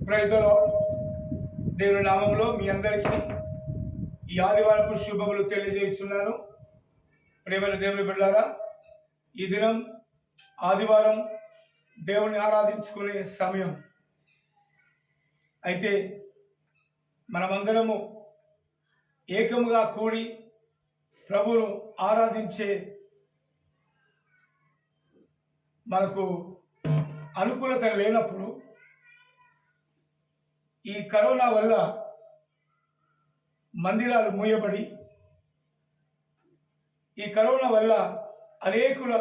Praise the lord. దేవుని నామంలో మీ అందరికీ ఈ ఆదివారపు శుభములు తెలియజేస్తున్నాను. ప్రియమైన దేవుని బిడ్డలారా, ఈ దినం ఆదివారం దేవుని ఆరాధించుకునే సమయం. అయితే మనమందరము ఏకముగా కూడి ప్రభువును ఆరాధించే మనకు అనుకూలత లేనప్పుడు ఈ కరోనా వల్ల మందిరాలు మూయబడి, ఈ కరోనా వల్ల అనేకుల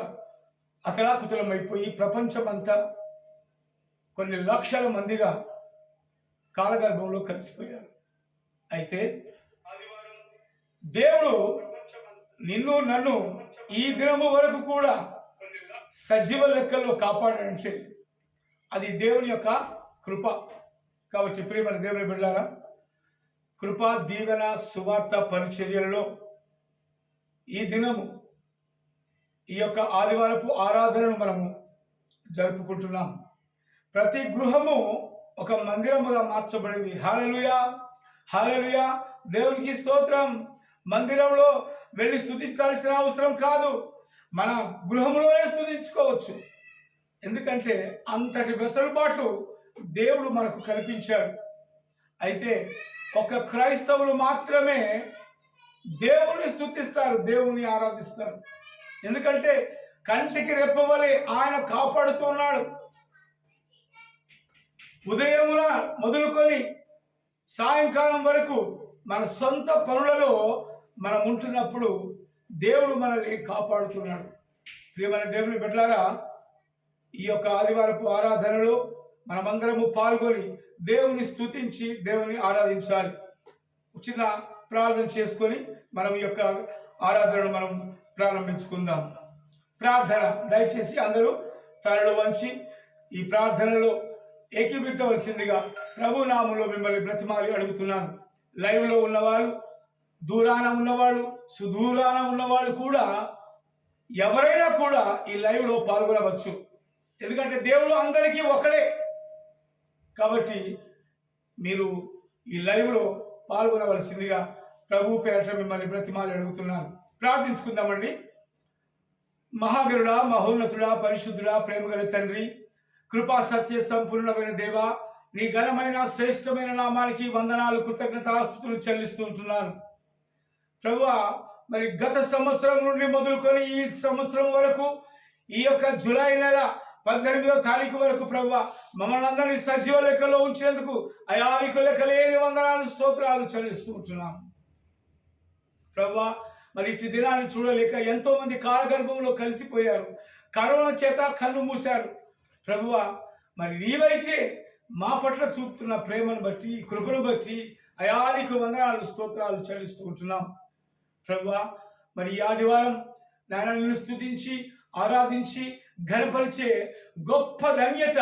అతలాకుతలమైపోయి ప్రపంచమంతా కొన్ని లక్షల మందిగా కాలగర్భంలో కలిసిపోయారు. అయితే దేవుడు నిన్ను నన్ను ఈ దినము వరకు కూడా సజీవ లెక్కల్లో కాపాడాడంటే అది దేవుని యొక్క కృప. కాబట్టి ప్రియమైన దేవుని బిడ్డలారా, కృపా దీవెన సువార్త పరిచర్యలలో ఈ దినము ఈ యొక్క ఆదివారపు ఆరాధనను మనము జరుపుకుంటున్నాం. ప్రతి గృహము ఒక మందిరముగా మార్చబడింది. హల్లెలూయా, హల్లెలూయా, దేవునికి స్తోత్రం. మందిరంలో వెళ్ళి స్తుతించాల్సిన అవసరం కాదు, మన గృహంలోనే స్తుతించుకోవచ్చు. ఎందుకంటే అంతటి వెసులుబాటు దేవుడు మనకు కల్పించాడు. అయితే ఒక క్రైస్తవులు మాత్రమే దేవుని స్తుతిస్తారు, దేవుని ఆరాధిస్తారు. ఎందుకంటే కంటికి రెప్పవలే ఆయన కాపాడుతున్నాడు. ఉదయమున మొదలుకొని సాయంకాలం వరకు మన సొంత పనులలో మనం ఉంటున్నప్పుడు దేవుడు మనల్ని కాపాడుతున్నాడు. ప్రియమైన దేవుని బిడ్డలారా, ఈ యొక్క ఆదివారపు ఆరాధనలో మనమందరము పాల్గొని దేవుని స్తుతించి దేవుని ఆరాధించాలి. చిన్న ప్రార్థన చేసుకొని మనం ఈ యొక్క ఆరాధనను మనం ప్రారంభించుకుందాం. ప్రార్థన, దయచేసి అందరూ తలలు వంచి ఈ ప్రార్థనలో ఏకీభవించవలసిందిగా ప్రభు నామంలో మిమ్మల్ని బ్రతిమాలి అడుగుతున్నాను. లైవ్లో ఉన్నవాళ్ళు, దూరాన ఉన్నవాళ్ళు, సుదూరాన ఉన్నవాళ్ళు కూడా ఎవరైనా కూడా ఈ లైవ్లో పాల్గొనవచ్చు. ఎందుకంటే దేవుడు అందరికీ ఒకడే. కాబట్టి మీరు ఈ లైవ్లో పాల్గొనవలసిందిగా ప్రభు పేరట మిమ్మల్ని బ్రతిమాలి అడుగుతున్నాను. ప్రార్థించుకుందామండి. మహాగరుడా, మహోన్నతుడా, పరిశుద్ధుడా, ప్రేమగల తండ్రి, కృపా సత్య సంపూర్ణమైన దేవ, నీ ఘనమైన శ్రేష్టమైన నామానికి వందనాలు, కృతజ్ఞతాస్తుతులు చెల్లిస్తూ ఉంటున్నాను. ప్రభువా, మరి గత సంవత్సరం నుండి మొదలుకొని ఈ సంవత్సరం వరకు, ఈ యొక్క జూలై నెల 18వ తారీఖు వరకు ప్రభువా మమ్మల్ని అందరినీ సజీవ లెక్కలో ఉంచేందుకు అయానికి లెక్కలేని వందనాలు, స్తోత్రాలు చెల్లిస్తూ ఉంటున్నాను. ప్రభువా, మరి ఇటు దినాన్ని చూడలేక ఎంతో మంది కాలగర్భంలో కలిసిపోయారు, కరోనా చేత కన్ను మూశారు. ప్రభువా, మరి నీవైతే మా పట్ల చూపుతున్న ప్రేమను బట్టి, కృపను బట్టి అయానికి వందనాలు, స్తోత్రాలు చెల్లిస్తూ ఉంటున్నాం. ప్రభువా, మరి ఈ ఆదివారం నాయన నిన్ను స్తుతించి ఆరాధించి ఘనపరిచే గొప్ప ధన్యత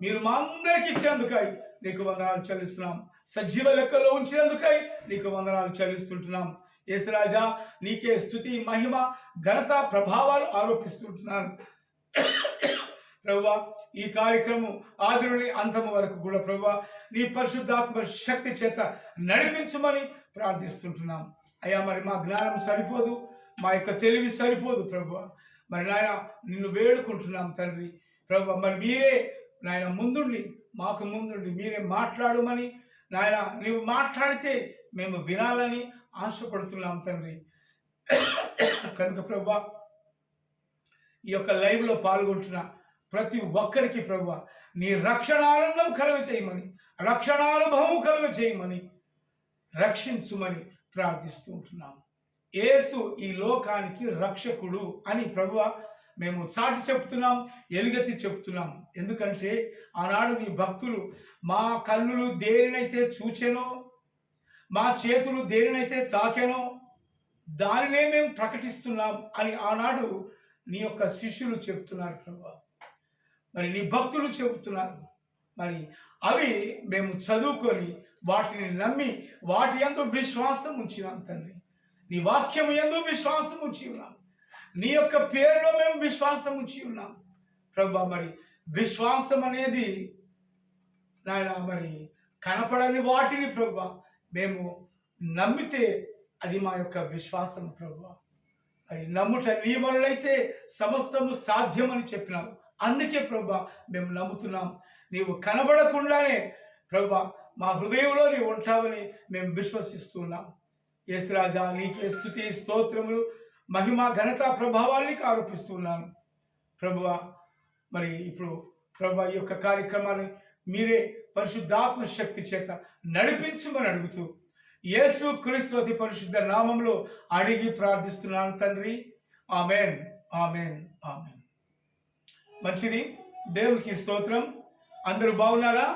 మీరు మా అందరికీ ఇచ్చినందుకై నీకు వందనాలు చెల్లిస్తున్నాం. సజీవ లెక్కలో ఉంచినందుకై నీకు వందనాలు చెల్లిస్తుంటున్నాం. యేసురాజా, నీకే స్తుతి, మహిమ, ఘనత, ప్రభావాలు ఆరోపిస్తుంటున్నాను. ప్రభువా, ఈ కార్యక్రమం ఆది నుండి అంతము వరకు కూడా ప్రభువా నీ పరిశుద్ధాత్మ శక్తి చేత నడిపించమని ప్రార్థిస్తుంటున్నాం. అయ్యా, మరి మా జ్ఞానం సరిపోదు, మా యొక్క తెలివి సరిపోదు ప్రభువా. మరి నాయన నిన్ను వేడుకుంటున్నాం తండ్రి. ప్రభువా, మరి మీరే నాయన ముందుండి, మాకు ముందుండి మీరే మాట్లాడమని, నాయన నీవు మాట్లాడితే మేము వినాలని ఆశపడుతున్నాం తండ్రి. కనుక ప్రభువా, ఈ యొక్క లైవ్లో పాల్గొంటున్న ప్రతి ఒక్కరికి ప్రభువా నీ రక్షణ ఆనందం కలుగ చేయమని, రక్షణానుభవం కలుగ చేయమని, రక్షించుమని ప్రార్థిస్తూ ఉంటున్నాం. యేసు ఈ లోకానికి రక్షకుడు అని ప్రభువా మేము చాటి చెప్తున్నాం, ఎలుగెత్తి చెప్తున్నాం. ఎందుకంటే ఆనాడు నీ భక్తులు మా కన్నులు దేనినైతే చూచెనో, మా చేతులు దేనినైతే తాకెనో దానినే మేము ప్రకటిస్తున్నాం అని ఆనాడు నీ యొక్క శిష్యులు చెప్తున్నారు ప్రభువా. మరి నీ భక్తులు చెబుతున్నారు. మరి అవి మేము చదువుకొని వాటిని నమ్మి వాటి యందు విశ్వాసం ఉంచినాం తండ్రి. నీ వాక్యం యందు విశ్వాసం ఉంచి ఉన్నాం, నీ యొక్క పేరులో మేము విశ్వాసం ఉంచి ఉన్నాం ప్రభువా. మరి విశ్వాసం అనేది నాయన మరి కనపడని వాటిని ప్రభువా మేము నమ్మితే అది మా యొక్క విశ్వాసం ప్రభువా. మరి నమ్ముట నీ వలనైతే సమస్తము సాధ్యమని చెప్పినావు. అందుకే ప్రభువా మేము నమ్ముతున్నాం. నీవు కనబడకుండానే ప్రభువా మా హృదయంలో నీవు ఉంటావని మేము విశ్వసిస్తున్నాం. యేసురాజా నీకే స్తుతి స్తోత్రములు మహిమ ఘనత ప్రభావాల్ని ఆరోపిస్తున్నాను ప్రభువా. మరి ఇప్పుడు ప్రభువా ఈ యొక్క కార్యక్రమాన్ని మీరే పరిశుద్ధాత్మ శక్తి చేత నడిపించమని అడుగుతూ యేసు క్రీస్తు అతి పరిశుద్ధ నామంలో అడిగి ప్రార్థిస్తున్నాను తండ్రి. Amen, amen, amen. మంచిది, దేవునికి స్తోత్రం. అందరూ బాగున్నారా?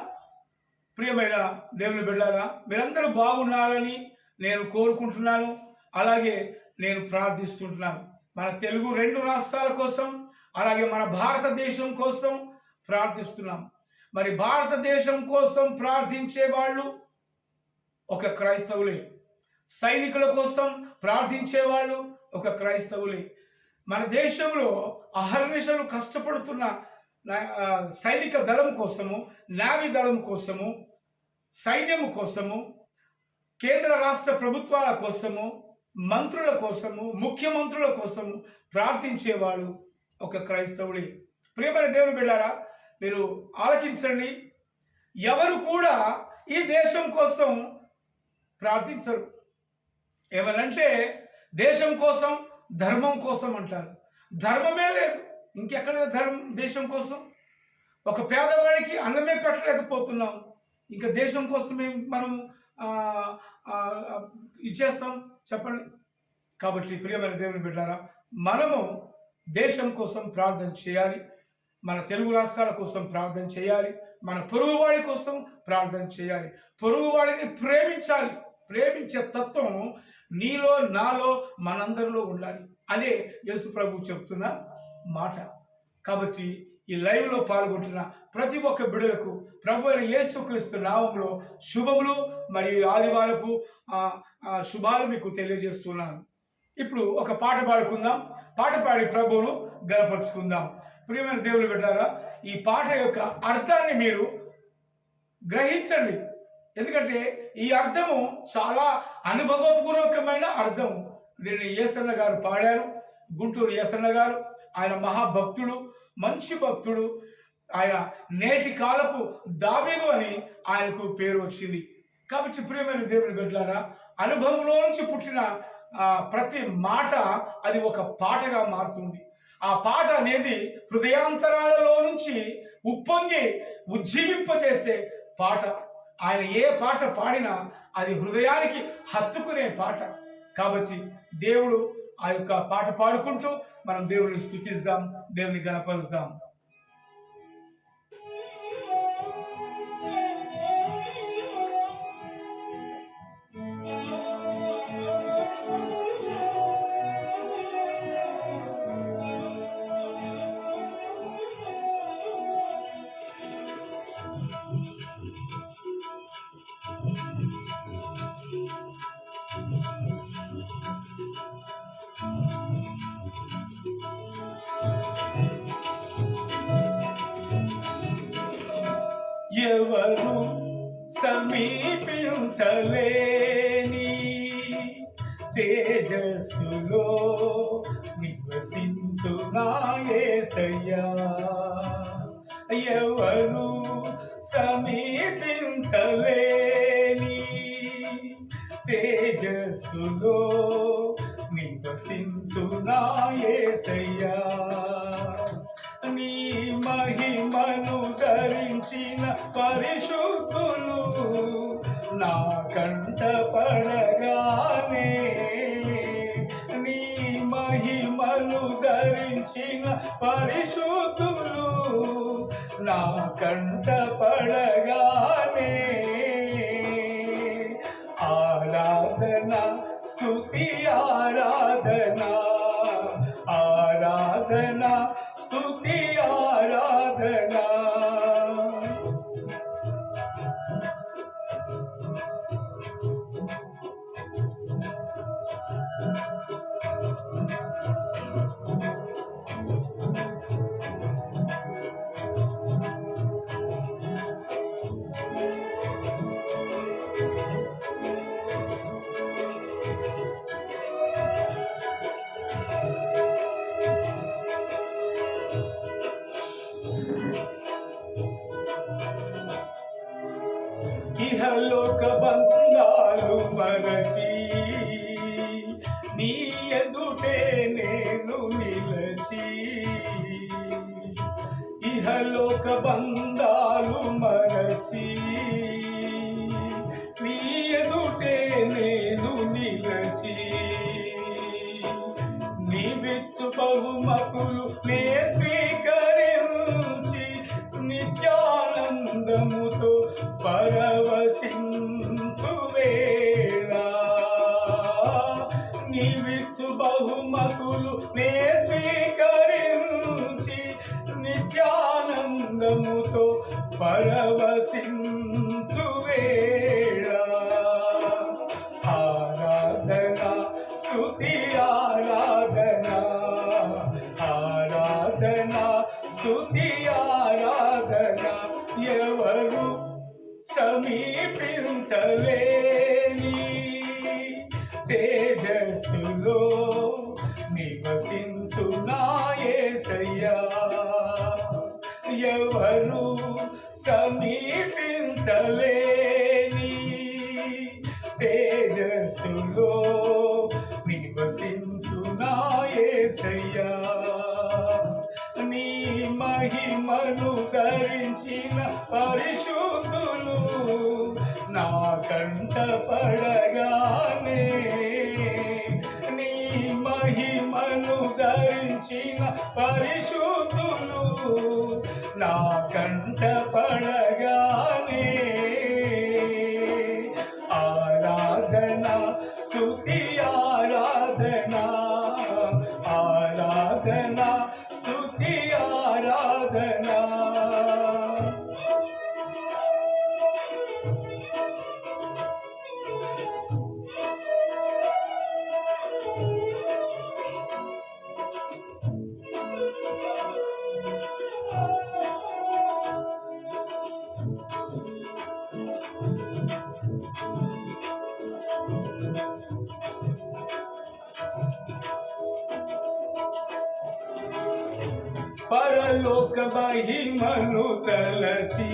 ప్రియమైన దేవుని బిడ్డారా, మీరందరూ బాగున్నారని నేను కోరుకుంటున్నాను. అలాగే నేను ప్రార్థిస్తుంటున్నాను. మన తెలుగు 2 రాష్ట్రాల కోసం, అలాగే మన భారతదేశం కోసం ప్రార్థిస్తున్నాం. మరి భారతదేశం కోసం ప్రార్థించే వాళ్ళు ఒక క్రైస్తవులే, సైనికుల కోసం ప్రార్థించే వాళ్ళు ఒక క్రైస్తవులే. మన దేశంలో అహర్నిశలు కష్టపడుతున్న సైనిక దళం కోసము, నావీ దళం కోసము, సైన్యము కోసము, కేంద్ర రాష్ట్ర ప్రభుత్వాల కోసము, మంత్రుల కోసము, ముఖ్యమంత్రుల కోసము ప్రార్థించేవాడు ఒక క్రైస్తవుడే. ప్రియమైన దేవుని బిడ్డారా, మీరు ఆలకించండి. ఎవరు కూడా ఈ దేశం కోసం ప్రార్థించరు. ఏమనంటే దేశం కోసం, ధర్మం కోసం అంటారు. ధర్మమే లేదు, ఇంకెక్కడ దేశం కోసం? ఒక పేదవాడికి అన్నమే పెట్టలేకపోతున్నాం, ఇంకా దేశం కోసమే మనం ఇచ్చేస్తాం చెప్పండి. కాబట్టి ప్రియమైన దేవుని బిడ్డారా, మనము దేశం కోసం ప్రార్థన చేయాలి. మన తెలుగు రాష్ట్రాల కోసం ప్రార్థన చేయాలి. మన పొరుగువాడి కోసం ప్రార్థన చేయాలి. పొరుగువాడిని ప్రేమించాలి. ప్రేమించే తత్వం నీలో, నాలో, మనందరిలో ఉండాలి. అదే యేసు ప్రభు చెప్తున్న మాట. కాబట్టి ఈ లైవ్లో పాల్గొంటున్న ప్రతి ఒక్క బిడ్డలకు ప్రభు అయిన యేసుక్రీస్తు నామములో శుభములు మరియు ఆదివారపు శుభాలు మీకు తెలియజేస్తున్నాను. ఇప్పుడు ఒక పాట పాడుకుందాం. పాట పాడి ప్రభువును గణపరుచుకుందాం. ప్రియమైన దేవుని బిడ్డారా, ఈ పాట యొక్క అర్థాన్ని మీరు గ్రహించండి. ఎందుకంటే ఈ అర్థము చాలా అనుభవపూర్వకమైన అర్థం. దీన్ని యేసన్న గారు పాడారు, గుంటూరు యేసన్న గారు. ఆయన మహాభక్తుడు, మంచి భక్తుడు. ఆయన నేటి కాలపు దావీదు అని ఆయనకు పేరు వచ్చింది. కాబట్టి ప్రియమైన దేవుని బిడ్డలారా, అనుభవంలో నుంచి పుట్టిన ప్రతి మాట అది ఒక పాటగా మారుతుంది. ఆ పాట అనేది హృదయాంతరాలలో నుంచి ఉప్పొంగి ఉజ్జీవింపజేసే పాట. ఆయన ఏ పాట పాడినా అది హృదయానికి హత్తుకునే పాట. కాబట్టి దేవుడు ఆ యొక్క పాట పాడుకుంటూ మనం దేవుని స్తుతిస్తాం, దేవుని గణపరుస్తాం. ఎవరు సమీపించలేని తేజస్సులో నివసించు నా యేసయ్యా. ఎవరు సమీపించలేని తేజస్సులో నివసించు నా యేసయ్యా. నీ మహిమను ధరించిన పరిశుద్ధులు నా కంట పడగానే, నీ మహిమను ధరించిన పరిశుద్ధులు నా కంట పడగానే, ఆరాధన స్తుతి ఆరాధన, ఆరాధన స్తుతి ఆరాధన. బంధాలు మరచి నీ ఎదుటే నేను నిలచి ఇహలోక బంధాలు మరచి నీ ఎదుటే నేను నిలచి నీవిచ్చు బహుమతులు నే స్వీకరించి నిత్యానందముతో పరవశించు వేళ నీవిచ్చు బహుమతులు నే స్వీకరించి నిత్యానందముతో పరవశించు వేళ ఆరాధన స్తుతి ఆరాధన ఆరాధన స్తుతి ఆరాధన ఎవరు సమీపించలేని తేజస్సులో నివసించు నా యేసయ్యా ఎవరు సమీపించలేని తేజస్సులో నివసించు నా యేసయ్యా నీ మహిమను ధరించిన పరిశుద్ధులు నా కంట పడగానే నీ మహిమను ధరించిన పరిశుద్ధులు నా కంట పడగానే ఆరాధన స్తుతి ఆరాధన ఆరాధన స్తుతి ఆరాధన పరలోక మహిమను తలచి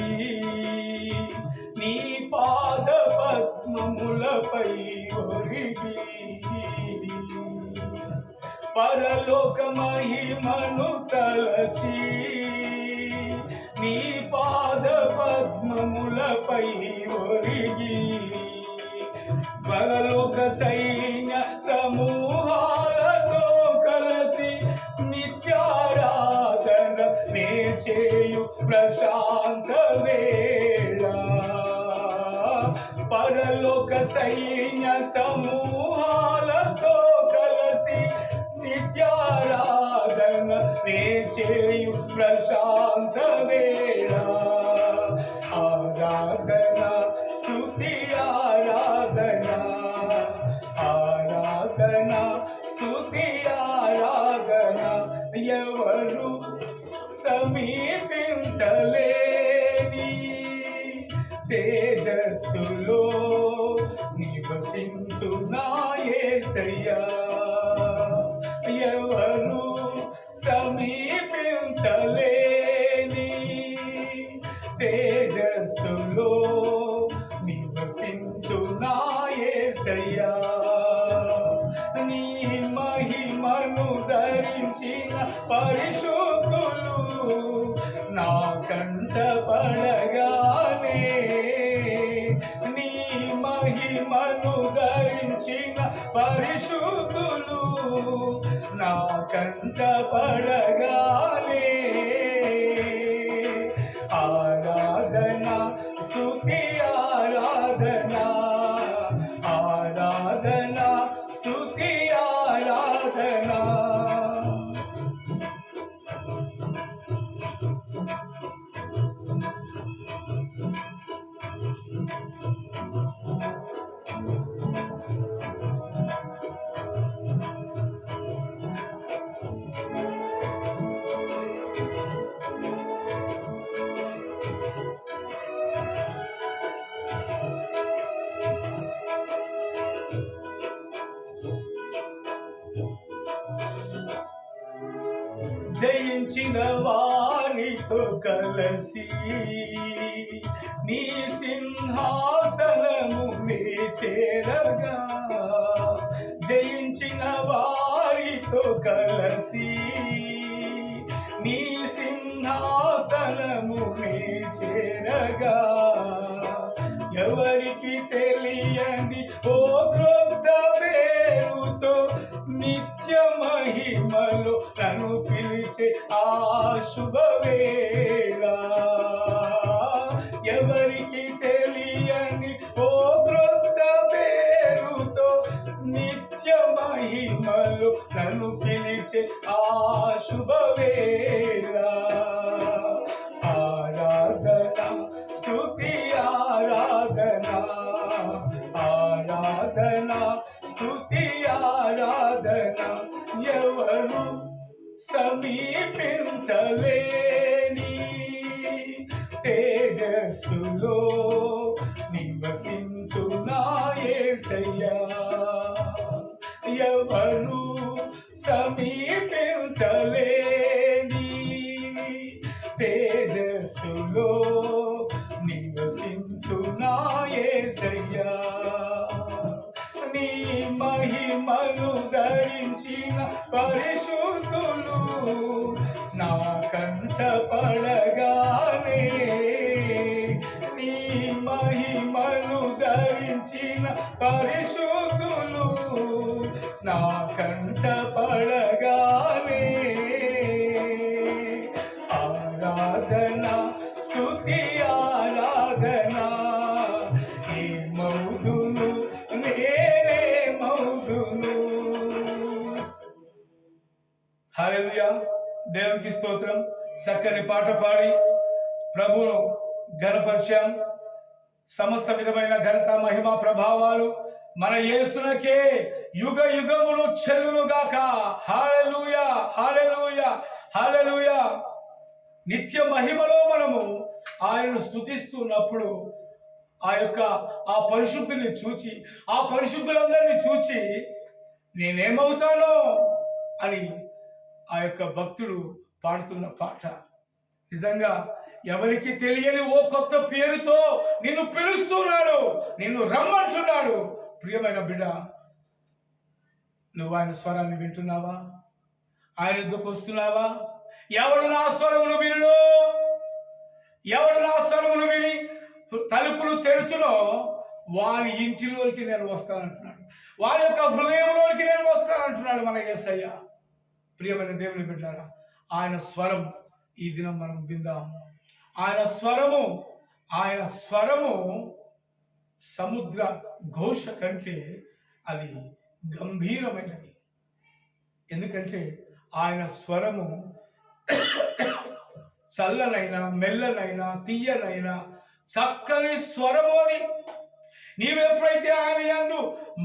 నీ పాద పద్మములపై ఒరిగి పరలోక మహిమను తలచి నీ పాద పద్మములపై ఒరిగి పరలోక సైన్య సమూహాలతో కలిసి నిత్యారాధన నే చేయు ప్రశాంత వేళ పరలోక సైన్య సమూహాలతో కలిసి నిత్యారాధన నే చేయు ప్రశాంత వేళ ఆరాధన స్తుతి ఆరాధన ఆరాధన స్తుతి ఆరాధన ఎవరు సమీపించలేని తేజస్సులో నివసించు నా యేసయ్యా ఎవరు సమీపించలేని తేజస్సులో నివసించు నా యేసయ్యా నీ మహిమను ధరించిన పరిశుద్ధులు నా కంట పడగానే నీ మహిమను ధరించిన పరిశుద్ధులు నా కంట పడగానే ఆరాధన స్తుతి ఆరాధన ఆరాధన స్తుతి ఆరాధన జయించిన వారి వారితో కలసి నీ సింహాసనము నే చేరగా, జయించిన వారితో కలసి నీ సింహాసనము నే చేరగా, ఎవరికి తెలియని ఓ క్రొత్త పేరుతో నిత్య మహిమలో నన్ను పిలిచే ఆ శుభవేళ, ఎవరికి తెలియని ఓ క్రొత్త పేరుతో నిత్య మహిమలో నన్ను పిలిచే ఆ శుభవేళ, ఆరాధన స్తుతి ఆరాధన, ఆరాధన స్తుతి ఆరాధన, ఎవరు సమీపించలేని తేజస్సులో నివసించు నా యేసయ్యా, ఎవరు సమీపించలేని తేజస్సులో నివసించు నా యేసయ్యా, నీ మహిమను ధరించిన పరిశుద్ధులు నా కంట పడగానే, నీ మహిమను ధరించిన పరిశుద్ధులు నా కంట పడగానే, ఆరాధన స్తుతి ఆరాధన, ఏ మౌదును నేనే మౌదును. హల్లెలూయా, దేవునికి స్తోత్రం. చక్కని పాట పాడి ప్రభువును ఘనపరిచాం. సమస్త విధమైన ఘనత మహిమ ప్రభావాలు మన యేసునకే యుగ యుగములు చెల్లునుగాక. హల్లెలూయా, హల్లెలూయా, హల్లెలూయా. నిత్య మహిమలో మనము ఆయనను స్తుతిస్తున్నప్పుడు ఆ పరిశుద్ధుని చూచి, ఆ పరిశుద్ధులందరినీ చూచి నేనేమవుతానో అని ఆ యొక్క భక్తుడు పాడుతున్న పాట నిజంగా ఎవరికి తెలియని ఓ కొత్త పేరుతో నిన్ను పిలుస్తున్నాడు, నిన్ను రమ్మంటున్నాడు. ప్రియమైన బిడ్డ, నువ్వు ఆయన స్వరాన్ని వింటున్నావా? ఆయన ఎందుకు వస్తున్నావా? ఎవడు నా స్వరమును వినుడో, ఎవడు నా స్వరమును విని తలుపులు తెరుచునో వారి ఇంటిలోనికి నేను వస్తానంటున్నాడు, వారి యొక్క హృదయంలోనికి నేను వస్తానంటున్నాడు మన యేసయ్య. ప్రియమైన దేవుని బిడ్డారా, ఆయన స్వరం ఈ దినం మనం విందాము. ఆయన స్వరము సముద్ర ఘోష కంటే అది గంభీరమైనది. ఎందుకంటే ఆయన స్వరము చల్లనైనా మెల్లనైనా తీయనైనా చక్కని స్వరము అని నీవెప్పుడైతే ఆయన యందు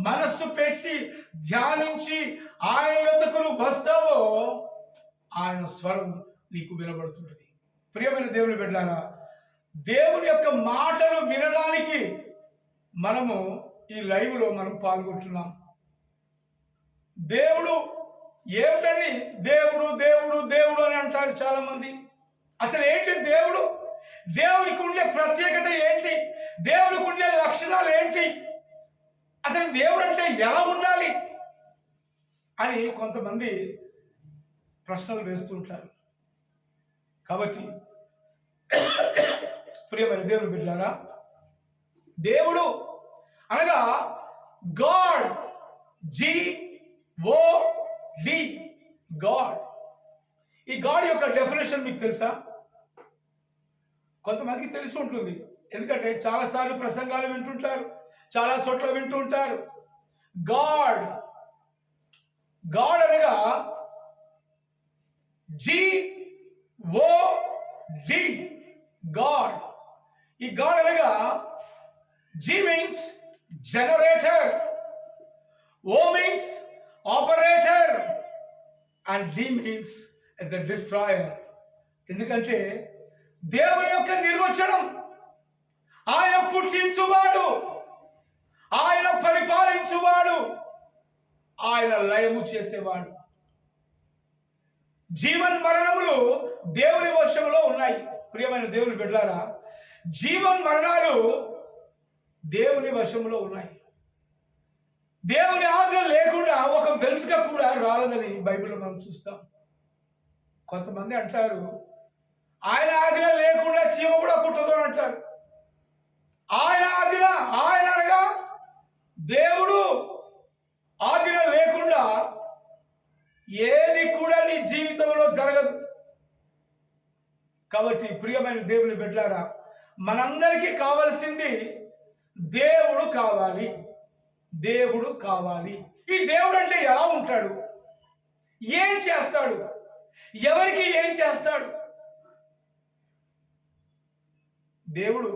మనస్సు పెట్టి ధ్యానించి ఆయన యొద్దకు వస్తావో ఆయన స్వరం నీకు వినబడుతుంటుంది. ప్రియమైన దేవుని బిడ్డలారా, దేవుని యొక్క మాటలు వినడానికి మనము ఈ లైవ్లో మనం పాల్గొంటున్నాం. దేవుడు ఏమిటని దేవుడు దేవుడు దేవుడు అని అంటారు చాలా మంది. అసలు ఏంటి దేవుడు? దేవునికి ఉండే ప్రత్యేకత ఏంటి? దేవునికి ఉండే లక్షణాలు ఏంటి? అసలు దేవుడు అంటే ఎలా ఉండాలి అని కొంతమంది ప్రశ్నలు వేస్తుంటారు. కాబట్టి ప్రియమైన దేవుని బిడ్డలారా, దేవుడు అనగా గాడ్, GOD, గాడ్. ఈ గాడ్ యొక్క డెఫినేషన్ మీకు తెలుసా? కొంతమందికి తెలిసి ఉంటుంది, ఎందుకంటే చాలాసార్లు ప్రసంగాలు వింటుంటారు, చాలా చోట్ల వింటూ ఉంటారు. గాడ్ అనగా GOD, గాడ్. ఈ గాడ్ అనగా G means generator, O means operator, and D means the destroyer. ఎందుకంటే దేవుని యొక్క నిర్వచనం ఆయన పుట్టించువాడు, ఆయన పరిపాలించువాడు, ఆయన లయము చేసేవాడు. జీవన్ మరణములు దేవుని వశంలో ఉన్నాయి. ప్రియమైన దేవుని బిడ్డలారా, జీవన్ మరణాలు దేవుని వశంలో ఉన్నాయి. దేవుని ఆజ్ఞ లేకుండా ఒక వెలుసుక కూడా రాలదని బైబిల్లో మనం చూస్తాం. కొంతమంది అంటారు, ఆయన ఆజ్ఞ లేకుండా చీమ కూడా కుట్టదు అని అంటారు. ఆయన ఆజ్ఞ, ఆయన అనగా దేవుడు ఆజ్ఞ లేకుండా ఏది కూడా నీ జీవితంలో జరగదు. కాబట్టి ప్రియమైన దేవుని బిడ్డలారా, మనందరికీ కావాల్సింది దేవుడు కావాలి. దేవుడు కావాలి. ఈ దేవుడు అంటే ఎలా ఉంటాడు, ఏం చేస్తాడు, ఎవరికి ఏం చేస్తాడు? దేవుడు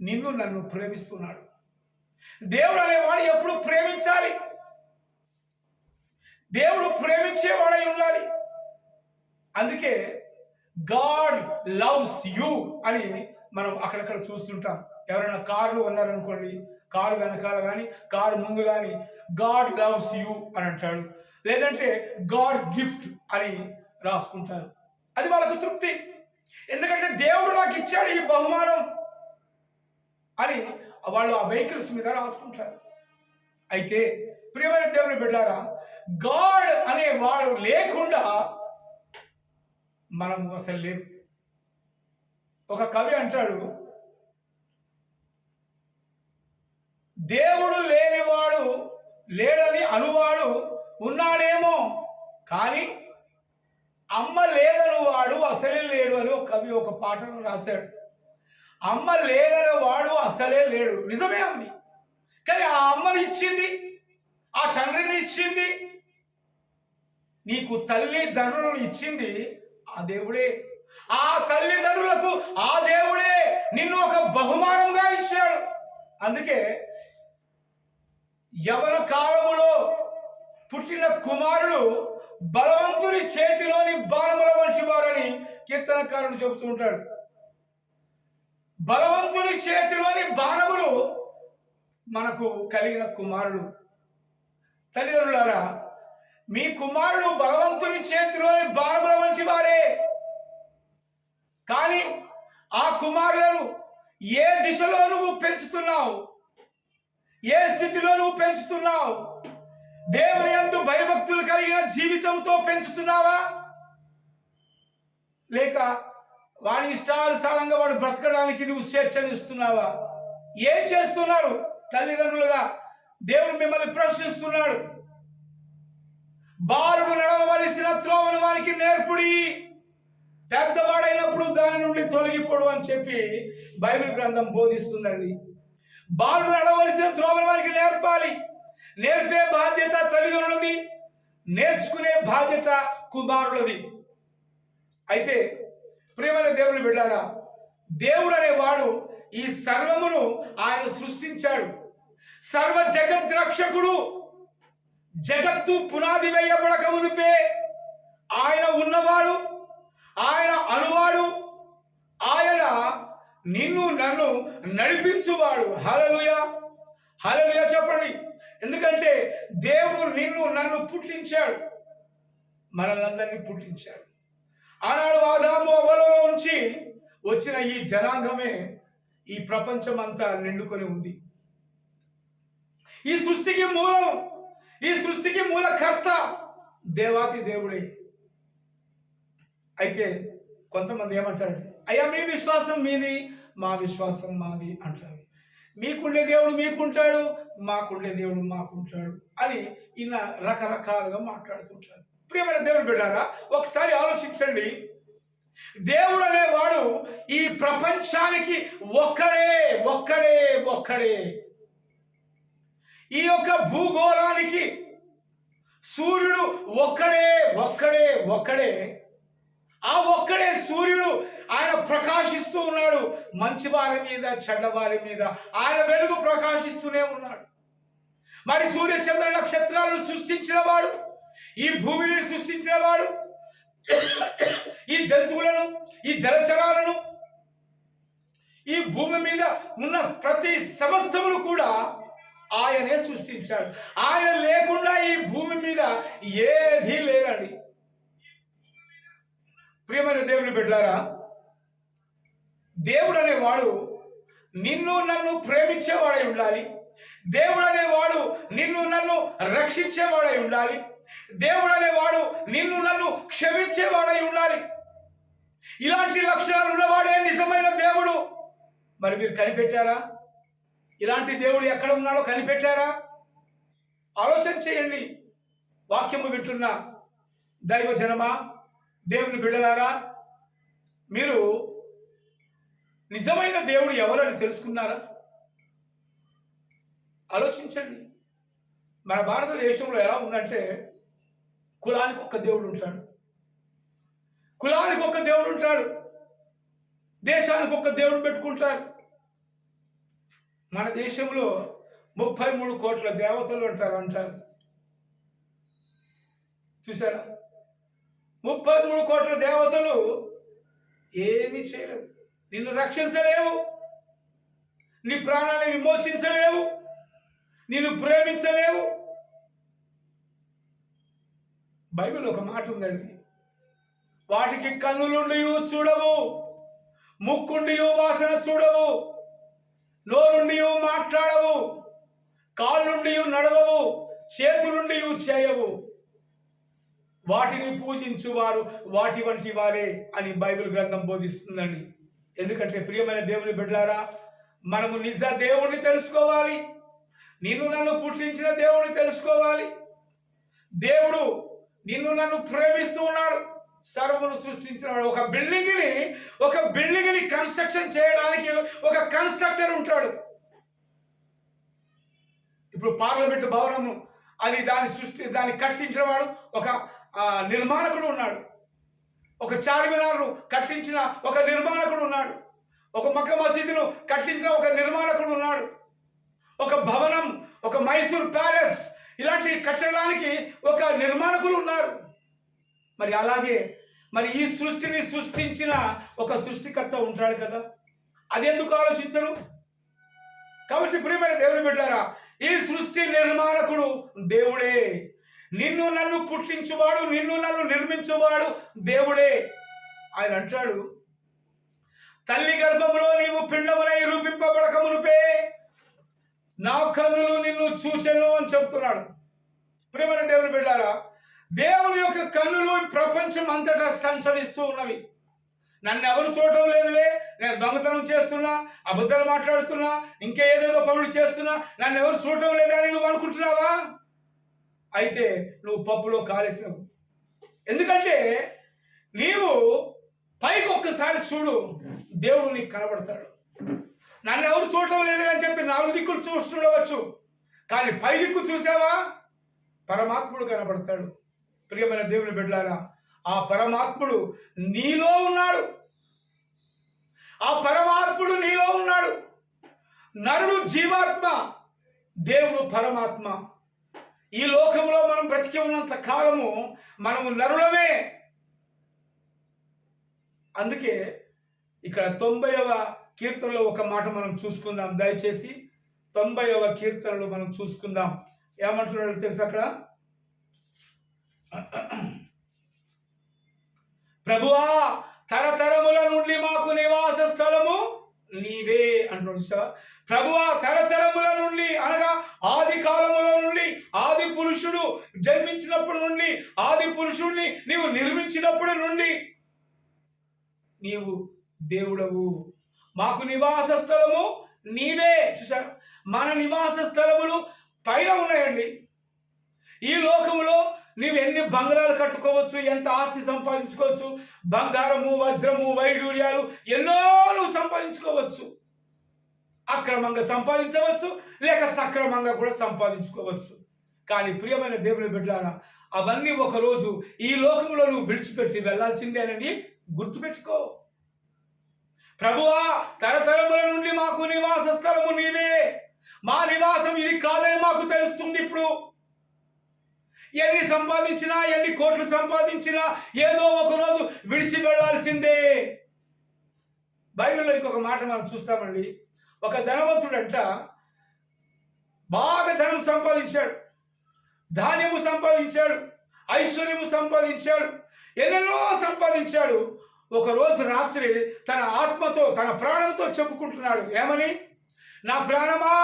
నిన్ను నన్ను ప్రేమిస్తున్నాడు. దేవుడు అనేవాడు ఎప్పుడు ప్రేమించాలి. దేవుడు ప్రేమించేవాడై ఉండాలి. అందుకే గాడ్ లవ్స్ యూ అని మనం అక్కడక్కడ చూస్తుంటాం. ఎవరైనా కారులో ఉన్నారనుకోండి, కారు వెనకాల కానీ కారు ముందు కానీ గాడ్ లవ్స్ యూ అని అంటాడు. లేదంటే గాడ్ గిఫ్ట్ అని రాసుకుంటారు. అది వాళ్ళకు తృప్తి. ఎందుకంటే దేవుడు నాకు ఇచ్చాడు ఈ బహుమానం అని వాళ్ళు ఆ వెహికల్స్ మీద రాసుకుంటారు. అయితే ప్రియమైన దేవుని బిడ్డారా, గాడ్ అనే వాడు లేకుండా మనం అసలు లేవు. ఒక కవి అంటాడు, దేవుడు లేనివాడు లేడని అనువాడు ఉన్నాడేమో, కానీ అమ్మ లేదని వాడు అసలే లేడు అని ఒక కవి ఒక పాటను రాశాడు. అమ్మ లేదని వాడు అసలే లేడు. నిజమే అంది. కానీ ఆ అమ్మని ఇచ్చింది, ఆ తండ్రిని ఇచ్చింది, నీకు తల్లిదండ్రులను ఇచ్చింది ఆ దేవుడే. ఆ తల్లిదండ్రులకు ఆ దేవుడే నిన్ను ఒక బహుమానంగా ఇచ్చాడు. అందుకే యవన కాలములో పుట్టిన కుమారులు బలవంతుని చేతిలోని బాణముల వంటి వారని కీర్తనకారుడు చెబుతూ ఉంటాడు. బలవంతుని చేతిలోని బాణములు మనకు కలిగిన కుమారులు. తల్లిదండ్రులారా, మీ కుమారుడు బలవంతుని చేతిలోని బాణముల వంటి వారే. కానీ ఆ కుమారులను ఏ దిశలో నువ్వు పెంచుతున్నావు, ఏ స్థితిలో నువ్వు పెంచుతున్నావు? దేవుని యందు భయభక్తులు కలిగిన జీవితంతో పెంచుతున్నావా, లేక వాడి ఇష్టానుసారంగా వాడు బ్రతకడానికి నువ్వు స్వేచ్ఛనిస్తున్నావా? ఏం చేస్తున్నారు తల్లిదండ్రులుగా? దేవుడు మిమ్మల్ని ప్రశ్నిస్తున్నాడు. బాలుడు నడవవలసిన త్రోవను వానికి నేర్పుడి, పెద్దవాడైనప్పుడు దాని నుండి తొలగిపోడు అని చెప్పి బైబిల్ గ్రంథం బోధిస్తుందండి. బాలుడు నడవలసిన త్రోవను వారికి నేర్పాలి. నేర్పే బాధ్యత తల్లిదండ్రులది, నేర్చుకునే బాధ్యత కుమారులది. అయితే ప్రియమైన దేవుని బిడ్డారా, దేవుడు అనేవాడు ఈ సర్వమును ఆయన సృష్టించాడు. సర్వ జగత్ రక్షకుడు. జగత్తు పునాది వేయబడక మునిపే ఆయన ఉన్నవాడు, ఆయన అనువాడు, ఆయన నిన్ను నన్ను నడిపించువాడు. హల్లెలూయా, హల్లెలూయా చెప్పండి. ఎందుకంటే దేవుడు నిన్ను నన్ను పుట్టించాడు, మనల్ని పుట్టించాడు. ఆనాడు ఆదాము అవ్వలో నుంచి వచ్చిన ఈ జనాంగమే ఈ ప్రపంచం అంతా నిండుకొని ఉంది. ఈ సృష్టికి మూలం, ఈ సృష్టికి మూలకర్త దేవాతి దేవుడే. అయితే కొంతమంది ఏమంటారు, అయ్యా మీ విశ్వాసం మీది, మా విశ్వాసం మాది అంటారు. మీకుండే దేవుడు మీకుంటాడు, మాకుండే దేవుడు మాకుంటాడు అని ఈయన రకరకాలుగా మాట్లాడుతుంటారు. ప్రియమైన దేవుడు బిడ్డారా, ఒకసారి ఆలోచించండి. దేవుడు అనేవాడు ఈ ప్రపంచానికి ఒక్కడే ఒక్కడే ఒక్కడే. ఈ యొక్క భూగోళానికి సూర్యుడు ఒక్కడే ఒక్కడే ఒక్కడే. ఆ ఒక్కడే సూర్యుడు ఆయన ప్రకాశిస్తూ ఉన్నాడు. మంచి వారి మీద, చెడ్డవారి మీద ఆయన వెలుగు ప్రకాశిస్తూనే ఉన్నాడు. మరి సూర్య చంద్ర నక్షత్రాలను సృష్టించిన వాడు, ఈ భూమిని సృష్టించిన వాడు, ఈ జంతువులను, ఈ జలచరాలను, ఈ భూమి మీద ఉన్న ప్రతి సమస్తమును కూడా ఆయనే సృష్టించాడు. ఆయన లేకుండా ఈ భూమి మీద ఏదీ లేదండి. ప్రియమైన దేవుని బిడ్డలారా, దేవుడు అనేవాడు నిన్ను నన్ను ప్రేమించేవాడై ఉండాలి. దేవుడు అనేవాడు నిన్ను నన్ను రక్షించేవాడై ఉండాలి. దేవుడు అనేవాడు నిన్ను నన్ను క్షమించేవాడై ఉండాలి. ఇలాంటి లక్షణాలు ఉన్నవాడే నిజమైన దేవుడు. మరి మీరు కనిపెట్టారా? ఇలాంటి దేవుడు ఎక్కడ ఉన్నాడో కనిపెట్టారా? ఆలోచన చేయండి. వాక్యము వింటున్న దైవ జనమా, దేవుని బిడ్డలారా, మీరు నిజమైన దేవుడు ఎవరని తెలుసుకున్నారా? ఆలోచించండి. మన భారతదేశంలో ఎలా ఉందంటే, కులానికి ఒక్క దేవుడు ఉంటాడు, కులానికి ఒక్క దేవుడు ఉంటాడు, దేశానికి ఒక్క దేవుడు పెట్టుకుంటారు. మన దేశంలో 33 కోట్ల దేవతలు అంటారు. చూసారా? 33 కోట్ల దేవతలు ఏమీ చేయలేవు. నిన్ను రక్షించలేవు, నీ ప్రాణాన్ని విమోచించలేవు, నిన్ను ప్రేమించలేవు. బైబిల్ ఒక మాట ఉందండి, వాటికి కన్నులుండి చూడవు, ముక్కుండి వాసన చూడవు, నోరుండి మాట్లాడవు, కాళ్ళుండి నడవవు, చేతులుండి చేయవు, వాటిని పూజించువారు వాటి వంటి వారే అని బైబిల్ గ్రంథం బోధిస్తుందండి. ఎందుకంటే ప్రియమైన దేవుని బిడ్డలారా, మనము నిజ దేవుణ్ణి తెలుసుకోవాలి. నిన్ను నన్ను పుట్టించిన దేవుణ్ణి తెలుసుకోవాలి. దేవుడు నిన్ను నన్ను ప్రేమిస్తూ ఉన్నాడు. సర్వమును సృష్టించినవాడు. ఒక బిల్డింగ్ని కన్స్ట్రక్షన్ చేయడానికి ఒక కన్స్ట్రక్టర్ ఉంటాడు. ఇప్పుడు పార్లమెంటు భవనము దాన్ని కట్టించిన వాడు ఒక నిర్మాణకుడు ఉన్నాడు. ఒక చార్మినార్ను కట్టించిన ఒక నిర్మాణకుడు ఉన్నాడు. ఒక మక్కా మసీదును కట్టించిన ఒక నిర్మాణకుడు ఉన్నాడు. ఒక భవనం, ఒక మైసూర్ ప్యాలెస్ ఇలాంటి కట్టడానికి ఒక నిర్మాణకులు ఉన్నారు. మరి అలాగే ఈ సృష్టిని సృష్టించిన ఒక సృష్టికర్త ఉంటాడు కదా, అది ఎందుకు ఆలోచించరు? కాబట్టి ప్రియమైన దేవుని బిడ్డారా, ఈ సృష్టి నిర్మాణకుడు దేవుడే. నిన్ను నన్ను పుట్టించువాడు, నిన్ను నన్ను నిర్మించువాడు దేవుడే. ఆయన అంటాడు, తల్లి గర్భములో నీవు పిండమునై రూపింపబడక మునుపే నా కన్నులు నిన్ను చూచెను అని చెప్తున్నాడు. ప్రియమైన దేవుని బిడ్డారా, దేవుని యొక్క కన్నులు ప్రపంచం అంతటా సంచరిస్తూ ఉన్నవి. నన్ను ఎవరు చూడటం లేదులే, నేను దొంగతనం చేస్తున్నా, అబద్ధాలు మాట్లాడుతున్నా, ఇంకా ఏదేదో పనులు చేస్తున్నా, నన్ను ఎవరు చూడటం లేదా అని నువ్వు అనుకుంటున్నావా? అయితే నువ్వు పప్పులో కాలేసినావు. ఎందుకంటే నీవు పైకి ఒక్కసారి చూడు, దేవుడు నీకు కనబడతాడు. నన్ను ఎవరు చూడటం లేదు అని చెప్పి 4 దిక్కులు చూస్తుండవచ్చు, కానీ పై దిక్కు చూసావా? పరమాత్ముడు కనబడతాడు. ప్రియమైన దేవుని బిడ్డలారా, ఆ పరమాత్ముడు నీలో ఉన్నాడు. ఆ పరమాత్ముడు నీలో ఉన్నాడు. నరుడు జీవాత్మ, దేవుడు పరమాత్మ. ఈ లోకంలో మనం బ్రతికి ఉన్నంత కాలము మనము నరులమే. అందుకే ఇక్కడ 90వ కీర్తనలో ఒక మాట మనం చూసుకుందాం. దయచేసి 90వ కీర్తనలో మనం చూసుకుందాం. ఏమంటున్నాడు తెలుసు? అక్కడ ప్రభువా, తరతరముల నుండి మాకు నివాస స్థలము నీవే అంటున్నాడు. ప్రభువా, తరతరముల నుండి అనగా ఆది కాలముల నుండి, ఆది పురుషుడు జన్మించినప్పటి నుండి, ఆది పురుషుడిని నీవు నిర్మించినప్పటి నుండి నీవు దేవుడవు. మాకు నివాస స్థలము నీవే. చూసారు, మన నివాస స్థలములు పైన ఉన్నాయండి. ఈ లోకములో నీవు ఎన్ని బంగ్లాలు కట్టుకోవచ్చు, ఎంత ఆస్తి సంపాదించుకోవచ్చు, బంగారము, వజ్రము, వైడూర్యాలు ఎన్నో నువ్వు సంపాదించుకోవచ్చు. అక్రమంగా సంపాదించవచ్చు, లేక సక్రమంగా కూడా సంపాదించుకోవచ్చు. కానీ ప్రియమైన దేవుని బిడ్డలారా, అవన్నీ ఒకరోజు ఈ లోకంలో నువ్వు విడిచిపెట్టి వెళ్ళాల్సిందేనని గుర్తుపెట్టుకో. ప్రభువా, తరతరముల నుండి మాకు నివాస స్థలము నీవే. మా నివాసం ఇది కాదని మాకు తెలుస్తుంది. ఇప్పుడు ఎన్ని సంపాదించినా, ఎన్ని కోట్లు సంపాదించినా ఏదో ఒకరోజు విడిచి వెళ్ళాల్సిందే. బైబిల్లో ఇంకొక మాట మనం చూస్తామండి. ఒక ధనవంతుడంట బాగా ధనం సంపాదించాడు, ధాన్యము సంపాదించాడు, ఐశ్వర్యము సంపాదించాడు, ఎన్నెన్నో సంపాదించాడు. ఒకరోజు రాత్రి తన ఆత్మతో, తన ప్రాణంతో చెప్పుకుంటున్నాడు. ఏమని? నా ప్రాణమా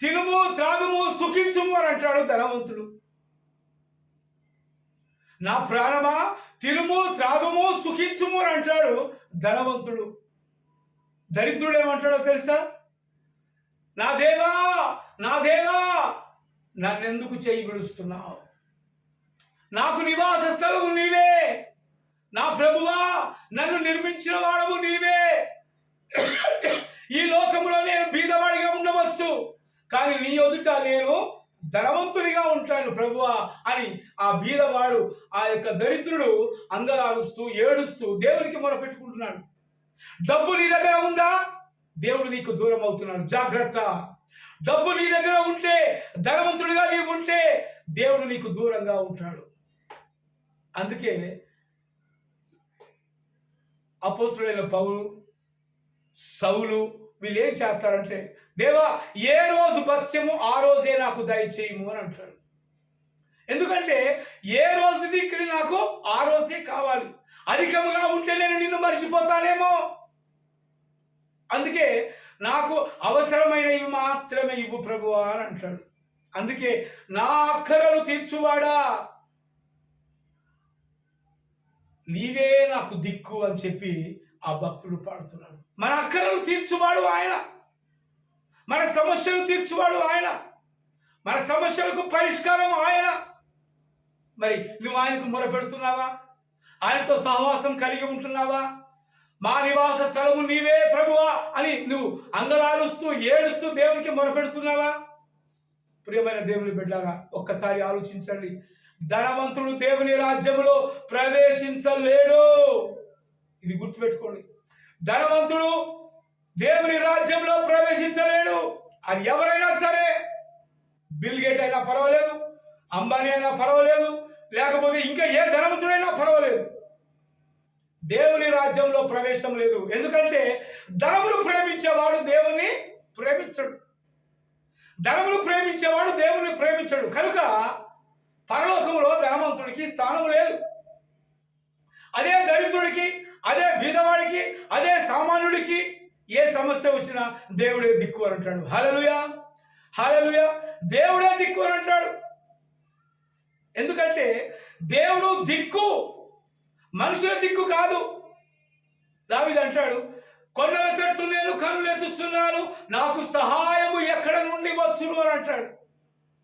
తినుము త్రాగుము సుఖించుము అని అంటాడు ధనవంతుడు. నా ప్రాణమా తినుము త్రాగుము సుఖించుము అని అంటాడు ధనవంతుడు. దరిద్రుడు ఏమంటాడో తెలుసా? నా దేవా నా దేవా నన్నెందుకు చేయి విడుస్తున్నావు? నాకు నివాస స్థలము నీవే, నా ప్రభువా నన్ను నిర్మించిన వాడవు నీవే. ఈ లోకంలో నేను బీదవాడిగా ఉండవచ్చు, కానీ నీ ఎదుట నేను ధనవంతునిగా ఉంటాను ప్రభువా అని ఆ బీదవాడు, ఆ యొక్క దరిద్రుడు అంగలారుస్తూ ఏడుస్తూ దేవునికి మొరపెట్టుకుంటున్నాడు. డబ్బు నీ దగ్గర ఉందా? దేవుడు నీకు దూరం అవుతున్నాడు, జాగ్రత్త. డబ్బు నీ దగ్గర ఉంటే, ధనవంతుడిగా నీవు ఉంటే దేవుడు నీకు దూరంగా ఉంటాడు. అందుకే అపోస్తలుడైన పౌలు, సౌలు వీళ్ళు ఏం చేస్తారంటే, దేవా ఏ రోజు భత్యము ఆ రోజే నాకు దయచేయము అని అంటాడు. ఎందుకంటే ఏ రోజు దిక్కుని నాకు ఆ రోజే కావాలి. అధికముగా ఉంటే నేను నిన్ను మర్చిపోతానేమో. అందుకే నాకు అవసరమైనవి మాత్రమే ఇవ్వు ప్రభువా అని అంటాడు. అందుకే నా అక్కరలు తీర్చువాడా నీవే నాకు దిక్కు అని చెప్పి ఆ భక్తుడు పాడుతున్నాడు. మన అక్కరలు తీర్చువాడు ఆయన, మన సమస్యలు తీర్చువాడు ఆయన, మన సమస్యలకు పరిష్కారం ఆయన. మరి నువ్వు ఆయనకు మొరపెడుతున్నావా? ఆయనతో సహవాసం కలిగి ఉంటున్నావా? మా నివాస స్థలము నీవే ప్రభువా అని నువ్వు అంగలారుస్తూ ఏడుస్తూ దేవునికి మొరపెడుతున్నావా? ప్రియమైన దేవుని బిడ్డలారా, ఒక్కసారి ఆలోచించండి. ధనవంతుడు దేవుని రాజ్యంలో ప్రవేశించలేడు. ఇది గుర్తుపెట్టుకోండి. ధనవంతుడు దేవుని రాజ్యంలో ప్రవేశించలేడు. అది ఎవరైనా సరే, బిల్ గేట్ అయినా పర్వాలేదు, అంబానీ అయినా పర్వాలేదు, లేకపోతే ఇంకా ఏ ధనవంతుడైనా పర్వాలేదు, దేవుని రాజ్యంలో ప్రవేశం లేదు. ఎందుకంటే ధనమును ప్రేమించేవాడు దేవుని ప్రేమించడు, ధనమును ప్రేమించేవాడు దేవుని ప్రేమించడు. కనుక పరలోకంలో ధనవంతుడికి స్థానం లేదు. అదే దరిద్రుడికి, అదే బీదవాడికి, అదే సామాన్యుడికి ఏ సమస్య వచ్చినా దేవుడే దిక్కు అని అంటాడు. హల్లెలూయా హల్లెలూయా, దేవుడే దిక్కు అని అంటాడు. ఎందుకంటే దేవుడు దిక్కు, మనుషుల దిక్కు కాదు. దావీదు అంటాడు, కొండల తట్టు నేను కన్నులెత్తుతున్నాను, నాకు సహాయము ఎక్కడ నుండి వచ్చును అని అంటాడు.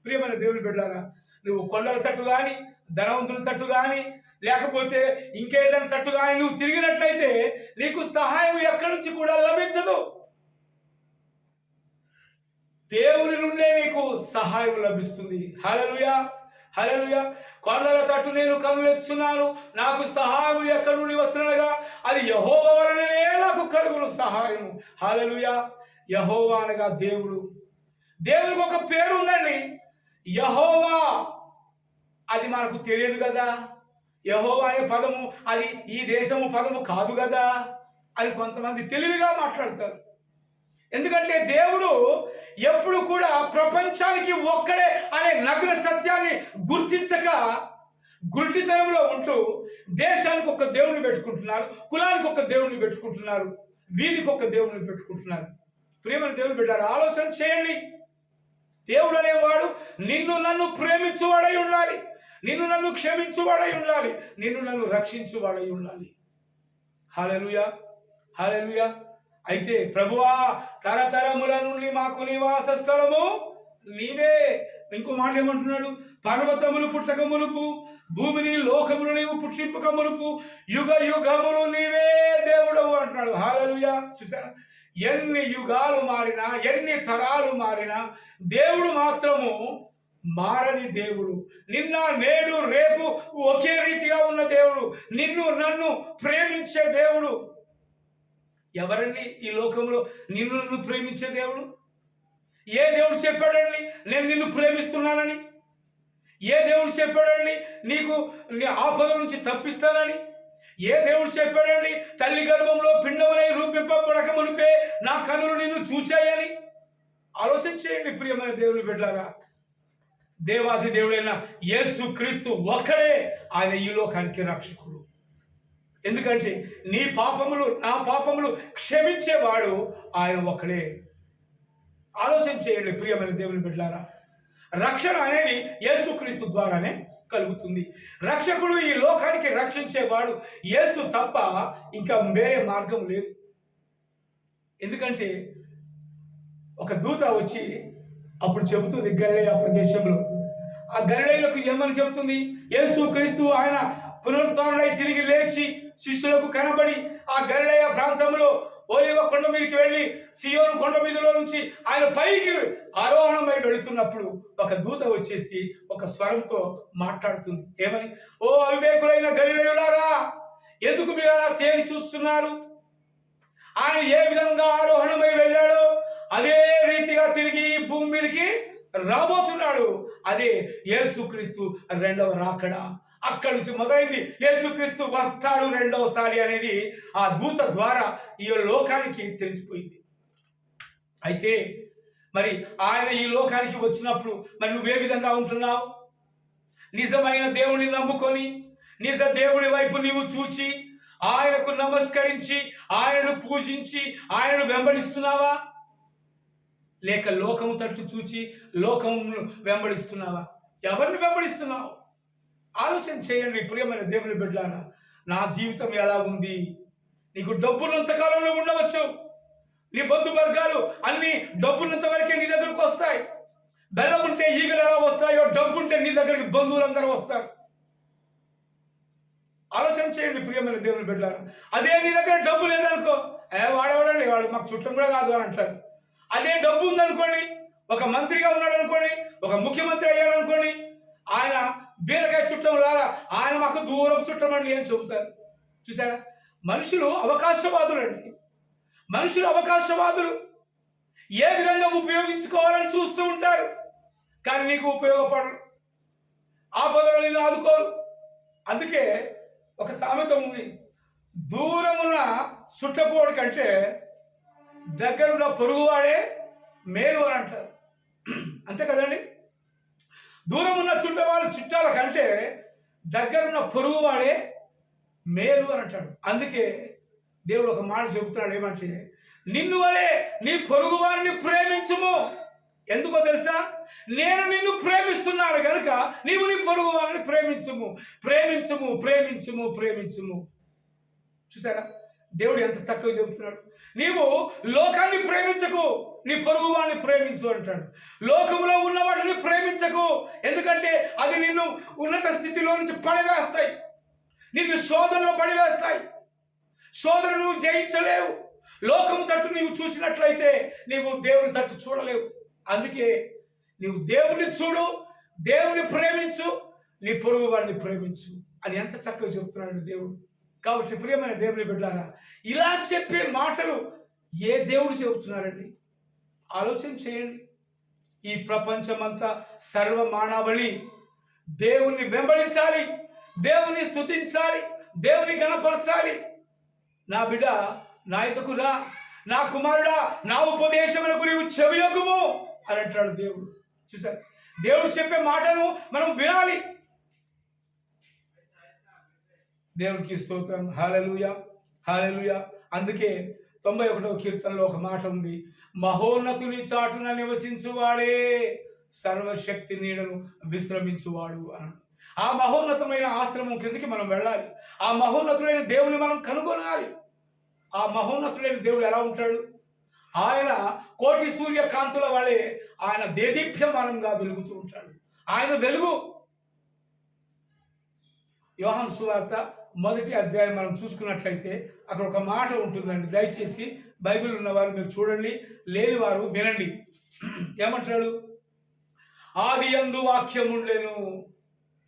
ప్రియమైన దేవుని బిడ్డలారా, నువ్వు కొండల తట్టు కానీ, ధనవంతుల తట్టు కానీ, లేకపోతే ఇంకేదైనా తట్టు కానీ నువ్వు తిరిగినట్లయితే నీకు సహాయం ఎక్కడి నుంచి కూడా లభించదు. దేవుని నుండే నీకు సహాయం లభిస్తుంది. హల్లెలూయా హల్లెలూయా. కొండల తట్టు నేను కన్నులెత్తుతున్నాను, నాకు సహాయం ఎక్కడి నుండి వస్తున్నగా, అది యెహోవా వలననే నాకు కలుగును సహాయము. హల్లెలూయా. యెహోవా అనగా దేవుడు. దేవునికి ఒక పేరు ఉందండి, యెహోవా. అది మనకు తెలియదు కదా. యెహోవా అనే పదము అది ఈ దేశము పదము కాదు కదా అని కొంతమంది తెలివిగా మాట్లాడతారు. ఎందుకంటే దేవుడు ఎప్పుడు కూడా ప్రపంచానికి ఒక్కడే అనే నగ్న సత్యాన్ని గుర్తించక గుడ్డితనంలో ఉంటూ దేశానికి ఒక దేవుని పెట్టుకుంటున్నారు, కులానికి ఒక దేవుని పెట్టుకుంటున్నారు, వీధికి ఒక దేవుని పెట్టుకుంటున్నారు. ప్రియమైన దేవుని బిడ్డలారా, ఆలోచన చేయండి. దేవుడు అనేవాడు నిన్ను నన్ను ప్రేమించువాడై ఉండాలి, నిన్ను నన్ను క్షమించువాడై ఉండాలి, నిన్ను నన్ను రక్షించువాడై ఉండాలి. హల్లెలూయా హల్లెలూయా. అయితే ప్రభువా తరతరముల నుండి మాకు నివాస స్థలము నీవే. ఇంకో మాట ఏమంటున్నాడు? పర్వతములు పుట్టక మునుపు, భూమిని లోకములు నీవు పుట్టింపక మునుపు, యుగ యుగములు నీవే దేవుడవు అంటున్నాడు. హల్లెలూయా. చూసారా, ఎన్ని యుగాలు మారినా, ఎన్ని తరాలు మారినా దేవుడు మాత్రము మారని దేవుడు. నిన్న నేడు రేపు ఒకే రీతిగా ఉన్న దేవుడు, నిన్ను నన్ను ప్రేమించే దేవుడు. ఎవరండి ఈ లోకంలో నిన్ను నన్ను ప్రేమించే దేవుడు? ఏ దేవుడు చెప్పాడండి నేను నిన్ను ప్రేమిస్తున్నానని? ఏ దేవుడు చెప్పాడండి నీకు నీ ఆపద నుంచి తప్పిస్తానని? ఏ దేవుడు చెప్పాడండి తల్లి గర్భంలో పిండమనై రూపింపబడక మునిపే నా కనులు నిన్ను చూచాయని? ఆలోచన చేయండి ప్రియమైన దేవుని బిడ్డలారా. దేవాది దేవుడైన యేసు క్రీస్తు ఒక్కడే ఆయన ఈ లోకానికి రక్షకుడు. ఎందుకంటే నీ పాపములు నా పాపములు క్షమించేవాడు ఆయన ఒక్కడే. ఆలోచన చేయండి ప్రియమైన దేవుని బిడ్డలారా, రక్షణ అనేది యేసుక్రీస్తు ద్వారానే కలుగుతుంది. రక్షకుడు ఈ లోకానికి రక్షించేవాడు యేసు తప్ప ఇంకా వేరే మార్గం లేదు. ఎందుకంటే ఒక దూత వచ్చి అప్పుడు చెబుతుంది గలిలయ ప్రదేశంలో, ఆ గలిలయలకు ఏమని చెబుతుంది, యేసుక్రీస్తు ఆయన పునరుత్థానుడై తిరిగి లేచి శిష్యులకు కనబడి ఆ గలిలయ ప్రాంతంలో ఒలీవ కొండ మీదకి వెళ్ళి సియోను కొండ మీదలో నుంచి ఆయన పైకి ఆరోహణమై వెళుతున్నప్పుడు ఒక దూత వచ్చేసి ఒక స్వరంతో మాట్లాడుతుంది. ఏమని? ఓ అవివేకులైన గలిలయులారా, ఎందుకు మీరు అలా తేరి చూస్తున్నారు? ఆయన ఏ విధంగా ఆరోహణమై వెళ్ళాడో అదే రీతిగా తిరిగి భూమి మీదకి రాబోతున్నాడు. అదే యేసుక్రీస్తు రెండవ రాకడ. అక్కడి నుంచి మొదలైంది యేసుక్రీస్తు వస్తాడు రెండవసారి అనేది ఆ దూత ద్వారా ఈ లోకానికి తెలిసిపోయింది. అయితే మరి ఆయన ఈ లోకానికి వచ్చినప్పుడు మరి నువ్వే విధంగా ఉంటున్నావు? నిజమైన దేవుని నమ్ముకొని నిజ దేవుని వైపు నీవు చూచి ఆయనకు నమస్కరించి ఆయనను పూజించి ఆయనను వెంబడిస్తున్నావా? లేక లోకము తట్టు చూచి లోకమును వెంబడిస్తున్నావా? ఎవరిని వెంబడిస్తున్నావు? ఆలోచన చేయండి ప్రియమైన దేవుని బిడ్డలారా. నా జీవితం ఎలా ఉంది? నీకు డబ్బున్నంత కాలంలో ఉండవచ్చు, నీ బంధువర్గాలు అన్ని డబ్బున్నంత వరకే నీ దగ్గరకు వస్తాయి. బెల్లం ఉంటే ఈగలు ఎలా వస్తాయో డబ్బు ఉంటే నీ దగ్గరికి బంధువులందరూ వస్తారు. ఆలోచన చేయండి ప్రియమైన దేవుని బిడ్డలారా. అదే నీ దగ్గర డబ్బు లేదనుకో, వాడేవాడండి, వాడు మాకు చుట్టం కూడా కాదు అని అంటారు. అదే డబ్బు ఉందనుకోండి, ఒక మంత్రిగా ఉన్నాడు అనుకోండి, ఒక ముఖ్యమంత్రి అయ్యాడు అనుకోండి, ఆయన బీరకాయ చుట్టం లాగా ఆయన మాకు దూరం చుట్టం అండి అని చెబుతారు. చూసారా? మనుషులు అవకాశవాదులు అండి. మనుషులు అవకాశవాదులు ఏ విధంగా ఉపయోగించుకోవాలని చూస్తూ ఉంటారు, కానీ నీకు ఉపయోగపడరు, ఆపదలో నిన్ను ఆదుకోరు. అందుకే ఒక సామెత ఉంది, దూరం ఉన్న చుట్టపోడు కంటే దగ్గరున్న పొరుగువాడే మేలు అని అంటారు. అంతే కదండి? దూరం ఉన్న చుట్టాల కంటే దగ్గరున్న పొరుగువాడే మేలు అని అంటాడు. అందుకే దేవుడు ఒక మాట చెబుతున్నాడు, ఏమంటే నిన్ను వలే నీ పొరుగు వారిని ప్రేమించుము. ఎందుకో తెలుసా? నేను నిన్ను ప్రేమిస్తున్నాను కనుక నీవు నీ పొరుగు వారిని ప్రేమించుము, ప్రేమించుము, ప్రేమించుము, ప్రేమించుము. చూసారా? దేవుడు ఎంత చక్కగా చెబుతున్నాడు. నీవు లోకాన్ని ప్రేమించకు, నీ పొరుగు వాడిని ప్రేమించు అంటాడు. లోకములో ఉన్న వాటిని ప్రేమించకు, ఎందుకంటే అవి నిన్ను ఉన్నత స్థితిలో నుంచి పడివేస్తాయి, నిన్ను శోధనలో పడివేస్తాయి. శోధన నువ్వు జయించలేవు. లోకము తట్టు నీవు చూసినట్లయితే నీవు దేవుని తట్టు చూడలేవు. అందుకే నీవు దేవుని చూడు, దేవుని ప్రేమించు, నీ పొరుగు వాడిని ప్రేమించు అని ఎంత చక్కగా చెప్తున్నాడు దేవుడు. కాబట్టి ప్రియమైన దేవుని బిడ్డలారా, ఇలా చెప్పే మాటలు ఏ దేవుడు చెబుతున్నారండి? ఆలోచన చేయండి. ఈ ప్రపంచమంతా సర్వమానవాళి దేవుణ్ణి వెంబడించాలి, దేవుని స్తుతించాలి, దేవుని గణపరచాలి. నా బిడ్డ నా ఎదుకు రా, నా కుమారుడా నా ఉపదేశములకు నీవు చెవియొగ్గుము అని అంటాడు దేవుడు. చూసారు? దేవుడు చెప్పే మాటను మనం వినాలి. దేవుడికి స్తోత్రం. హల్లెలూయా, హల్లెలూయా. అందుకే 91వ కీర్తనలో ఒక మాట ఉంది, మహోన్నతుని చాటున నివసించువాడే సర్వశక్తి నీడను విశ్రమించువాడు అని. ఆ మహోన్నతమైన ఆశ్రమం కిందకి మనం వెళ్ళాలి. ఆ మహోన్నతుడైన దేవుని మనం కనుగొనాలి. ఆ మహోన్నతుడైన దేవుడు ఎలా ఉంటాడు? ఆయన కోటి సూర్యకాంతుల వలె ఆయన దేదీప్యమానంగా వెలుగుతూ ఉంటాడు. ఆయన వెలుగు. యోహాను సువార్త 1వ అధ్యాయం మనం చూసుకున్నట్లయితే అక్కడ ఒక మాట ఉంటుందండి. దయచేసి బైబిల్ ఉన్నవారు మీరు చూడండి, లేని వారు వినండి. ఏమంటాడు? ఆది యందు వాక్యం ఉండెను.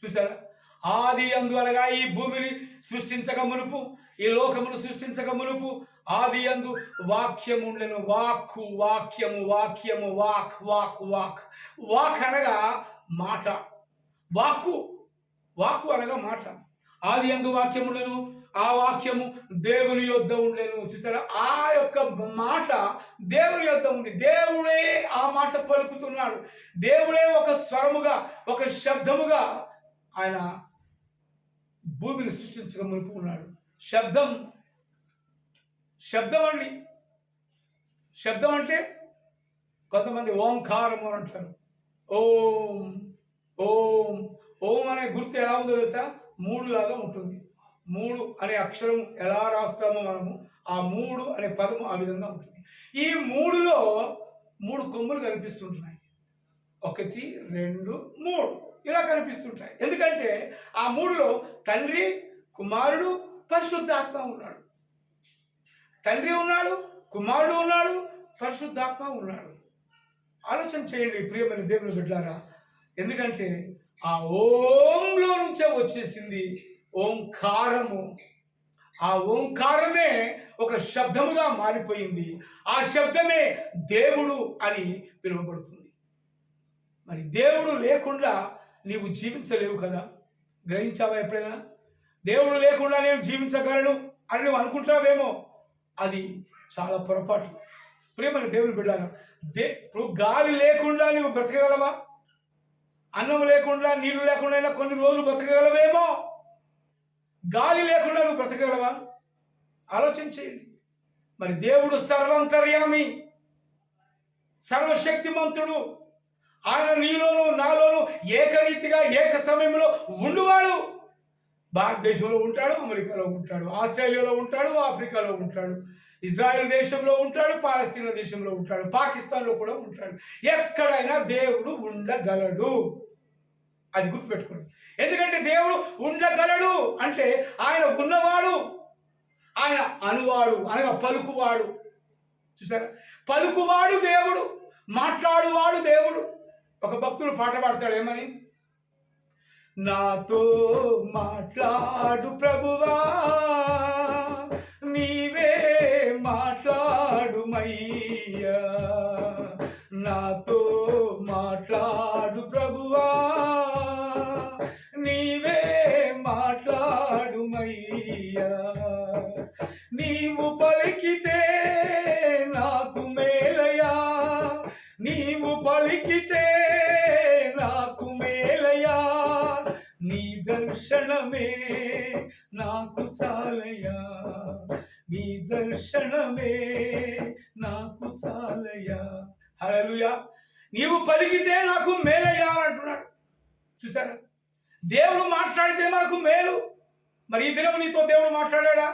చూసారా? ఆది యందు అనగా ఈ భూమిని సృష్టించక మునుపు, ఈ లోకమును సృష్టించక మునుపు ఆది యందు వాక్యం ఉండెను. వాక్కు, వాక్యము, వాక్యము, వాక్, వాక్, వాక్. వాక్ అనగా మాట, వాక్కు, వాక్కు అనగా మాట. ఆది యందు వాక్యం ఉండెను, ఆ వాక్యము దేవుని యొద్ద ఉండేను. చూసారా, ఆ యొక్క మాట దేవుని యొద్ద ఉంది. దేవుడే ఆ మాట పలుకుతున్నాడు. దేవుడే ఒక స్వరముగా, ఒక శబ్దముగా ఆయన భూమిని సృష్టించక మునుపు ఉన్నాడు. శబ్దం శబ్దం అండి. శబ్దం అంటే కొంతమంది ఓంకారము అని అంటారు. ఓం ఓం ఓం అనే గుర్తు ఎలా ఉందో తెలుసా? 3 లాగా ఉంటుంది. 3 అనే అక్షరం ఎలా రాస్తామో మనము, ఆ 3 అనే పదము ఆ విధంగా ఉంటుంది. ఈ 3లో 3 కొమ్ములు కనిపిస్తుంటున్నాయి. 1 2 3 ఇలా కనిపిస్తుంటాయి. ఎందుకంటే ఆ 3లో తండ్రి, కుమారుడు, పరిశుద్ధాత్మ ఉన్నాడు. తండ్రి ఉన్నాడు, కుమారుడు ఉన్నాడు, పరిశుద్ధాత్మ ఉన్నాడు. ఆలోచన చేయండి ప్రియమైన దేవుని బిడ్డలారా. ఎందుకంటే ఆ ఓంలో నుంచే వచ్చేసింది ఓంకారము. ఆ ఓంకారమే ఒక శబ్దముగా మారిపోయింది. ఆ శబ్దమే దేవుడు అని పిలువబడుతుంది. మరి దేవుడు లేకుండా నీవు జీవించలేవు కదా. గ్రహించావా ఎప్పుడైనా? దేవుడు లేకుండా నేను జీవించగలను అని నువ్వు అనుకుంటావేమో, అది చాలా పొరపాటు. ప్రియమైన దేవుని బిడ్డలారా, ఇప్పుడు గాలి లేకుండా నువ్వు బ్రతకగలవా? అన్నం లేకుండా, నీళ్లు లేకుండా కొన్ని రోజులు బ్రతకగలవేమో. గాలి లేకుండా నువ్వు బ్రతకగలవా? ఆలోచన చేయండి. మరి దేవుడు సర్వాంతర్యామి, సర్వశక్తిమంతుడు. ఆయన నీలోను నాలోను ఏకరీతిగా ఏక సమయంలో ఉండువాడు. భారతదేశంలో ఉంటాడు, అమెరికాలో ఉంటాడు, ఆస్ట్రేలియాలో ఉంటాడు, ఆఫ్రికాలో ఉంటాడు, ఇజ్రాయెల్ దేశంలో ఉంటాడు, పాలస్తీనా దేశంలో ఉంటాడు, పాకిస్తాన్లో కూడా ఉంటాడు. ఎక్కడైనా దేవుడు ఉండగలడు. అది గుర్తుపెట్టుకోండి. ఎందుకంటే దేవుడు ఉండగలడు అంటే ఆయన ఉన్నవాడు, ఆయన అనువాడు, అనగా పలుకువాడు. చూసారా, పలుకువాడు దేవుడు, మాట్లాడువాడు దేవుడు. ఒక భక్తుడు పాట పాడతాడు, ఏమని? నాతో మాట్లాడు ప్రభువా, నీవే మాట్లాడుమయ్యా. నాతో మాట్లాడు ప్రభువా, నీవే మాట్లాడుమయ్యా. నీవు పలికితే నాకు మేలయా, నీవు పలికితే నాకు మేలయా. నీ దర్శనమే నాకు చాలయా, నీ దర్శనమే నాకు చాలయా. హల్లెలూయా. నీవు పలికితే నాకు మేలయ్యా అంటున్నాడు. చూసారా, దేవుడు మాట్లాడితే మనకు మేలు. మరి ఈ దినం నీతో దేవుడు మాట్లాడా?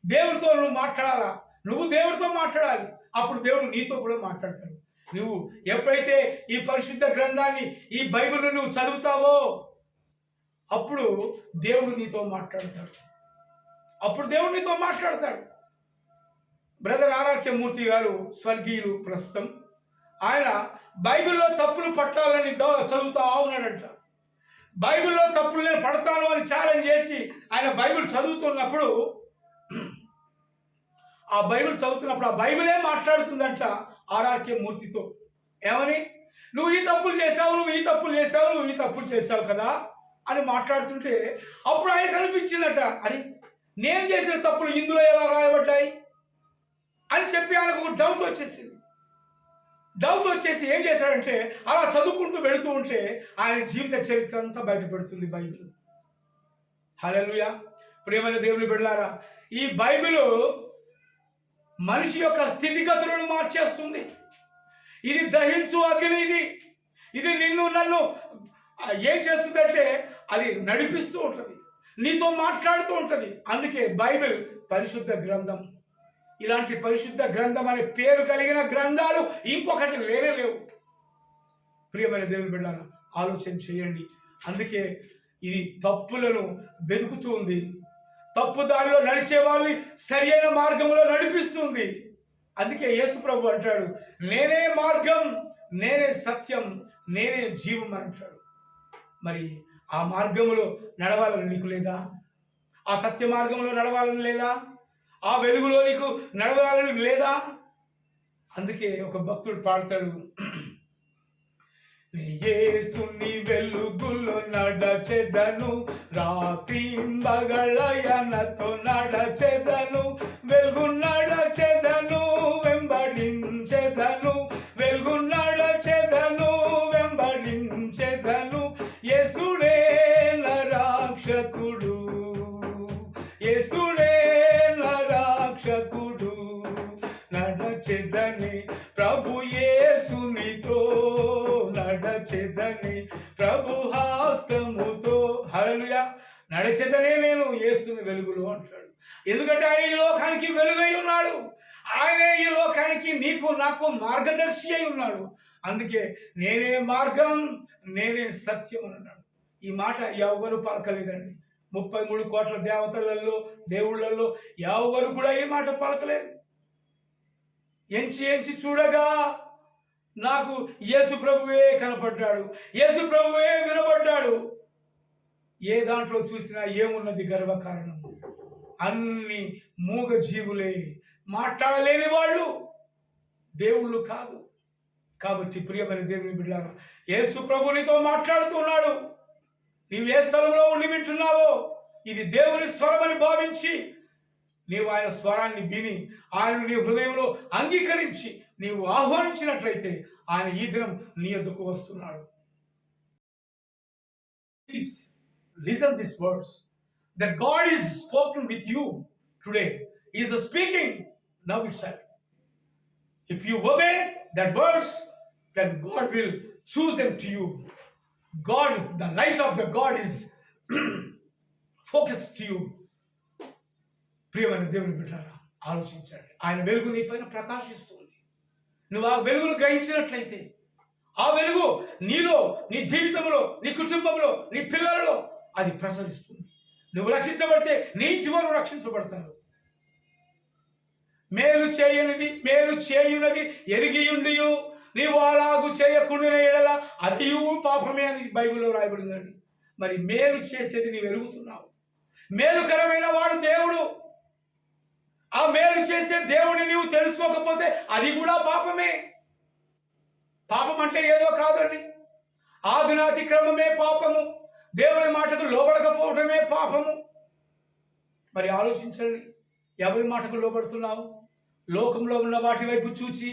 దేవుడితో నువ్వు మాట్లాడాలా? నువ్వు దేవుడితో మాట్లాడాలి. అప్పుడు దేవుడు నీతో కూడా మాట్లాడతాడు. నువ్వు ఎప్పుడైతే ఈ పరిశుద్ధ గ్రంథాన్ని, ఈ బైబిల్ని నువ్వు చదువుతావో అప్పుడు దేవుడు నీతో మాట్లాడతాడు. అప్పుడు దేవుడు నీతో మాట్లాడతాడు. బ్రదర్ ఆర్ఆర్కే మూర్తి గారు స్వర్గీయులు ప్రస్తుతం, ఆయన బైబిల్లో తప్పులు పట్టాలని చదువుతా ఉన్నాడంట. బైబిల్లో తప్పులు నేను పడతాను అని ఛాలెంజ్ చేసి ఆయన బైబిల్ చదువుతున్నప్పుడు, ఆ బైబిల్ చదువుతున్నప్పుడు ఆ బైబిలే మాట్లాడుతుందంట ఆర్ఆర్కే మూర్తితో. ఏమని? నువ్వు ఈ తప్పులు చేసావు, నువ్వు ఈ తప్పులు చేసావు, నువ్వు ఈ తప్పులు చేసావు కదా అని మాట్లాడుతుంటే అప్పుడు ఆయనకు అనిపించిందట, అరే నేను చేసిన తప్పులు ఇందులో ఎలా రాయబడ్డాయి అని చెప్పి ఆయనకు ఒక డౌట్ వచ్చేసింది. డౌట్ వచ్చేసి ఏం చేశాడంటే, అలా చదువుకుంటూ వెళుతూ ఉంటే ఆయన జీవిత చరిత్ర అంతా బయటపడుతుంది బైబిల్. హల్లెలూయా. ప్రియమైన దేవుని బిడ్డలారా, ఈ బైబిల్ మనిషి యొక్క స్థితిగతులను మార్చేస్తుంది. ఇది దహించు అగ్ని. ఇది నిన్ను నన్ను ఏం చేస్తుందంటే అది నడిపిస్తూ ఉంటుంది, నీతో మాట్లాడుతూ ఉంటుంది. అందుకే బైబిల్ పరిశుద్ధ గ్రంథం. ఇలాంటి పరిశుద్ధ గ్రంథం అనే పేరు కలిగిన గ్రంథాలు ఇంకొకటి లేవు. ప్రియమైన దేవుని బిడ్డలారా, ఆలోచన చేయండి. అందుకే ఇది తప్పులను వెతుకుతుంది, తప్పు దారిలో నడిచే వాళ్ళని సరి అయిన మార్గంలో నడిపిస్తుంది. అందుకే యేసు ప్రభు అంటాడు, నేనే మార్గం, నేనే సత్యం, నేనే జీవం అని అంటాడు. మరి ఆ మార్గంలో నడవాలని నీకు లేదా? ఆ సత్య మార్గంలో నడవాలని లేదా? ఆ వెలుగులో నీకు నడవాలని లేదా? అందుకే ఒక భక్తుడు పాడతాడు, నీ యేసుని వెలుగులో నడచెదను, రాత్రింబగళయనతో నడచెదను, వెలుగు నడచెదను, వెంబడించెదను, వెలుగు నడచెదను, వెంబడించెదను. యేసుడే నా రక్షకుడు, యేసుడే నా రక్షకుడు, నడచెదని ప్రభు యేసునితో, నడచెదని ప్రభు హస్తముతో. హల్లెలూయా. నడచెదనే నేను యేసుని వెలుగులో అంటాడు. ఎందుకంటే ఆయన ఈ లోకానికి వెలుగై ఉన్నాడు. ఆయనే ఈ లోకానికి నీకు నాకు మార్గదర్శి అయి ఉన్నాడు. అందుకే నేనే మార్గం, నేనే సత్యం అని అన్నాడు. ఈ మాట ఎవరు పలకలేదండి. 33 కోట్ల దేవతలలో దేవుళ్ళల్లో ఎవరు కూడా ఈ మాట పలకలేదు. ఎంచి ఎంచి చూడగా నాకు యేసు ప్రభువే కనపడ్డాడు, యేసు ప్రభువే వినబడ్డాడు. ఏ దాంట్లో చూసినా ఏమున్నది గర్వకారణం? అన్ని మూగ జీవులే, మాట్లాడలేని వాళ్ళు, దేవుళ్ళు కాదు. కాబట్టి ప్రియమైన దేవుని బిడ్డలారా, యేసు ప్రభు నీతో మాట్లాడుతున్నాడు. నీవు ఏ స్థలంలో ఉండి వింటున్నావో ఇది దేవుని స్వరమని భావించి నీవు ఆయన స్వరాన్ని విని ఆయన నీ హృదయంలో అంగీకరించి నీవు ఆహ్వానించినట్లయితే ఆయన ఈ దినం నీ యొద్దకు వస్తున్నాడు. Please listen these words that God is spoken with you today. He is speaking now itself. If you obey that words, then God will choose them to you. God, the light of the God is focused to you. ప్రియమైన దేవుని బిడ్డలారా, ఆలోచించండి. ఆయన వెలుగు నీ పైన ప్రకాశిస్తుంది. నువ్వు ఆ వెలుగును గ్రహించినట్లయితే ఆ వెలుగు నీలో, నీ జీవితంలో, నీ కుటుంబంలో, నీ పిల్లలలో అది ప్రసరిస్తుంది. నువ్వు రక్షించబడితే నీ ఇంటి వారు రక్షించబడతారు. మేలు చేయునది ఎరిగియుండి నీవు అలాగు చేయకుండా ఎడల అది పాపమే అని బైబిల్లో రాయబడిందండి. మరి మేలు చేసేది నీవు ఎరుగుతున్నావు. మేలుకరమైన వాడు దేవుడు. ఆ మేలు చేసే దేవుడిని నీవు తెలుసుకోకపోతే అది కూడా పాపమే. పాపం అంటే ఏదో కాదండి. ఆజ్ఞాతిక్రమమే పాపము. దేవుని మాటకు లోబడకపోవటమే పాపము. మరి ఆలోచించండి, ఎవరి మాటకు లోబడుతున్నావు? లోకంలో ఉన్న వాటి వైపు చూచి,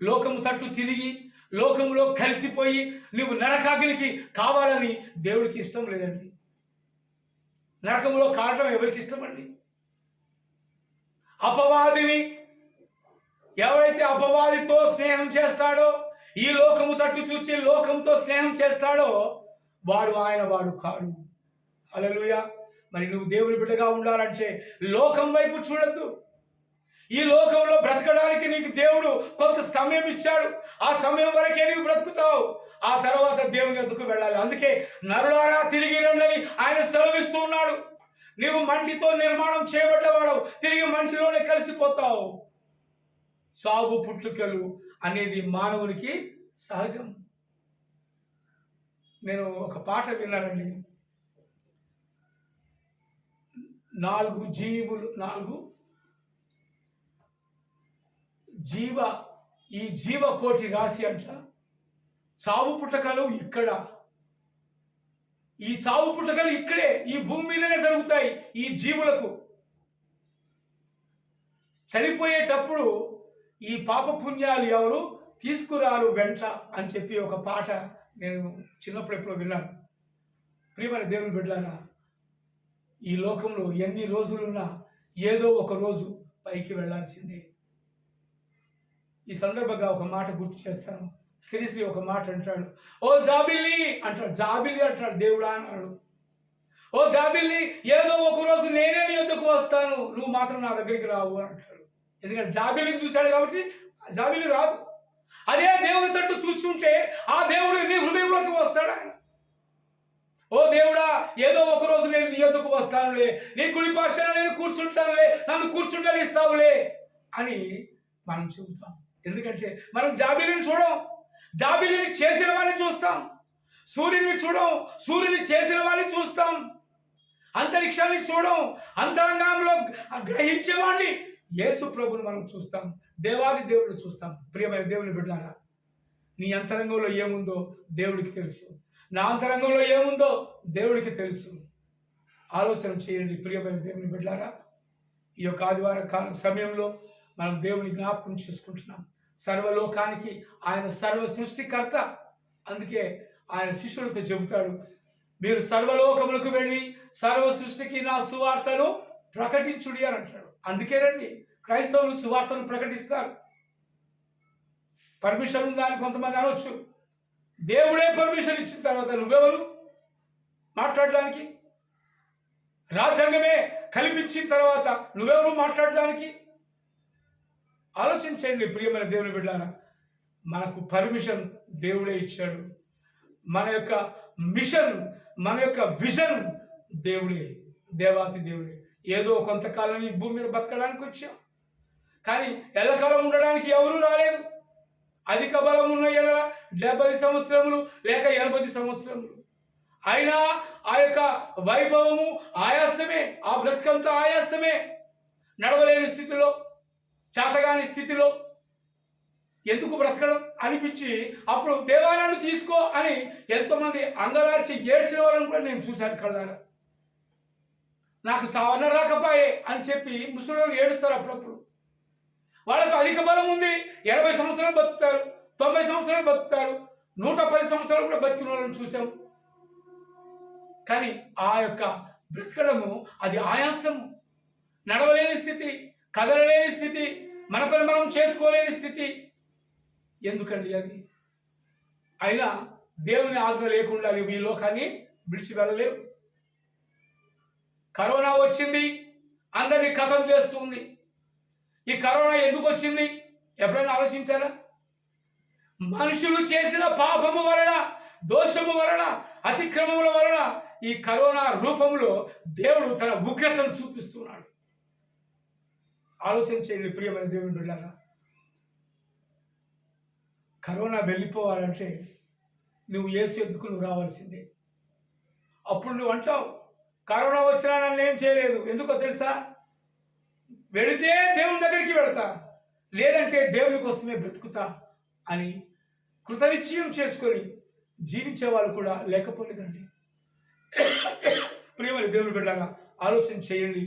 లోకము తట్టు తిరిగి, లోకంలో కలిసిపోయి నువ్వు నరకాగ్నికి కావాలని దేవుడికి ఇష్టం లేదండి. నరకంలో కావటం ఎవరికి ఇష్టమండి? అపవాదిని ఎవరైతే అపవాదితో స్నేహం చేస్తాడో, ఈ లోకము తట్టు చూచి లోకంతో స్నేహం చేస్తాడో వాడు వాడు కాడు. హల్లెలూయా. మరి నువ్వు దేవుని బిడ్డగా ఉండాలంటే లోకం వైపు చూడద్దు. ఈ లోకంలో బ్రతకడానికి నీకు దేవుడు కొంత సమయం ఇచ్చాడు. ఆ సమయం వరకే నీవు బ్రతుకుతావు. ఆ తర్వాత దేవుని వద్దకు వెళ్ళాలి. అందుకే నరులారా తిరిగి రండని ఆయన సెలవిస్తూ ఉన్నాడు. నీవు మంటితో నిర్మాణం చేయబడ్డవాడు, తిరిగి మంటిలోనే కలిసిపోతావు. సాగు పుట్టుకలు అనేది మానవునికి సహజం. నేను ఒక పాట విన్నానండి. 4 జీవకోటి రాశి అంట. చావు పుట్టకలు ఇక్కడ, ఈ చావు పుట్టకలు ఇక్కడే, ఈ భూమి మీదనే జరుగుతాయి. ఈ జీవులకు చనిపోయేటప్పుడు ఈ పాప పుణ్యాలు ఎవరు తీసుకురారు వెంట అని చెప్పి ఒక పాట నేను చిన్నప్పుడు ఎప్పుడో విన్నాను. ప్రియమైన దేవుని బిడ్డలారా, ఈ లోకంలో ఎన్ని రోజులున్నా ఏదో ఒక రోజు పైకి వెళ్ళాల్సిందే. ఈ సందర్భంగా ఒక మాట గుర్తు చేస్తాను. శ్రీశ్రీ ఒక మాట అంటాడు, ఓ జాబిల్లి అంటాడు. జాబిల్లి అంటాడు దేవుడా అన్నాడు. ఓ జాబిల్లి, ఏదో ఒక రోజు నేనే నీ వద్దకు వస్తాను, నువ్వు మాత్రం నా దగ్గరికి రావు అని అంటాడు. ఎందుకంటే జాబిల్లిని చూశాడు కాబట్టి జాబిల్లి రాదు. అదే దేవుని తట్టు చూస్తుంటే ఆ దేవుడు నీ హృదయంలోకి వస్తాడు. ఆయన, ఓ దేవుడా, ఏదో ఒక రోజు నేను నీ వద్దకు వస్తానులే, నీ కుడి పక్షాన నేను కూర్చుంటానులే, నన్ను కూర్చుంటానిస్తావులే అని మనం చెబుతాం. ఎందుకంటే మనం జాబిలిని చూడం, జాబిలిని చేసిన వాడిని చూస్తాం. సూర్యుని చూడం, సూర్యుని చేసిన వాడిని చూస్తాం. అంతరిక్షాన్ని చూడం, అంతరంగంలో గ్రహించేవాడిని యేసు ప్రభుని మనం చూస్తాం. దేవాది దేవుడిని చూస్తాం. ప్రియమైన దేవుని బిడ్డలారా, నీ అంతరంగంలో ఏముందో దేవుడికి తెలుసు. నా అంతరంగంలో ఏముందో దేవుడికి తెలుసు. ఆలోచన చేయండి ప్రియమైన దేవుని బిడ్డలారా. ఈ యొక్క ఆదివారం కాలం సమయంలో మనం దేవుని జ్ఞాపకం చేసుకుంటున్నాం. సర్వలోకానికి ఆయన సర్వ సృష్టికర్త. అందుకే ఆయన శిష్యులతో చెబుతాడు, మీరు సర్వలోకములకు వెళ్ళి సర్వ సృష్టికి నా సువార్తను ప్రకటించుడి అని అంటాడు. అందుకేనండి క్రైస్తవులు సువార్తను ప్రకటిస్తారు. పర్మిషన్ ఉందా అని కొంతమంది అనవచ్చు. దేవుడే పర్మిషన్ ఇచ్చిన తర్వాత నువ్వెవరు మాట్లాడడానికి? రాజ్యాంగమే కల్పించిన తర్వాత నువ్వెవరు మాట్లాడడానికి? ఆలోచించండి ప్రియమైన దేవుని బిడ్డలారా. మనకు పర్మిషన్ దేవుడే ఇచ్చాడు. మన యొక్క మిషన్, మన యొక్క విజన్ దేవుడే, దేవాతి దేవుడే. ఏదో కొంతకాలం ఈ భూమి మీద బతకడానికి వచ్చాం, కానీ ఎల్లకాలం ఉండడానికి ఎవరూ రాలేదు. అధిక బలం ఉన్న 70 సంవత్సరములు లేక 80 సంవత్సరములు అయినా ఆ యొక్క వైభవము ఆయాసమే, ఆ బ్రతుకంతా ఆయాసమే. నడవలేని స్థితిలో, చేతగాని స్థితిలో ఎందుకు బ్రతకడం అనిపించి అప్పుడు దేవాలయాన్ని తీసుకో అని ఎంతోమంది అంగలార్చి ఏడ్చిన వాళ్ళని కూడా నేను చూశాను కళ్ళారా. నాకు సావన రాకపోయే అని చెప్పి ముసలి ఏడుస్తారు అప్పుడప్పుడు. వాళ్ళకు అధిక బలం ఉంది, 80 సంవత్సరాలు బతుకుతారు, 90 సంవత్సరాలు బతుకుతారు, 110 సంవత్సరాలు కూడా బతికిన వాళ్ళని చూసాం. కానీ ఆ యొక్క బ్రతకడము అది ఆయాసము, నడవలేని స్థితి, కదలలేని స్థితి, మన పని మనం చేసుకోలేని స్థితి. ఎందుకండి అది? అయినా దేవుని ఆజ్ఞ లేకుండా నువ్వు ఈ లోకాన్ని విడిచి వెళ్ళలేవు. కరోనా వచ్చింది, అందరినీ ఖతం చేస్తుంది. ఈ కరోనా ఎందుకు వచ్చింది ఎప్పుడైనా ఆలోచించారా? మనుషులు చేసిన పాపము వలన, దోషము వలన, అతిక్రమముల వలన ఈ కరోనా రూపంలో దేవుడు తన ఉగ్రతను చూపిస్తున్నాడు. ఆలోచన చేయండి ప్రియమైన దేవుని బిడ్డలారా. కరోనా వెళ్ళిపోవాలంటే నువ్వు యేసు ఎద్దుకు నువ్వు రావాల్సిందే. అప్పుడు నువ్వు అంటావు, కరోనా వచ్చినా నన్ను ఏం చేయలేదు. ఎందుకో తెలుసా? వెళితే దేవుని దగ్గరికి వెళతా, లేదంటే దేవుని కోసమే బ్రతుకుతా అని కృతనిశ్చయం చేసుకొని జీవించే వాళ్ళు కూడా లేకపోలేదండి. ప్రియమైన దేవుని బిడ్డలారా, ఆలోచన చేయండి.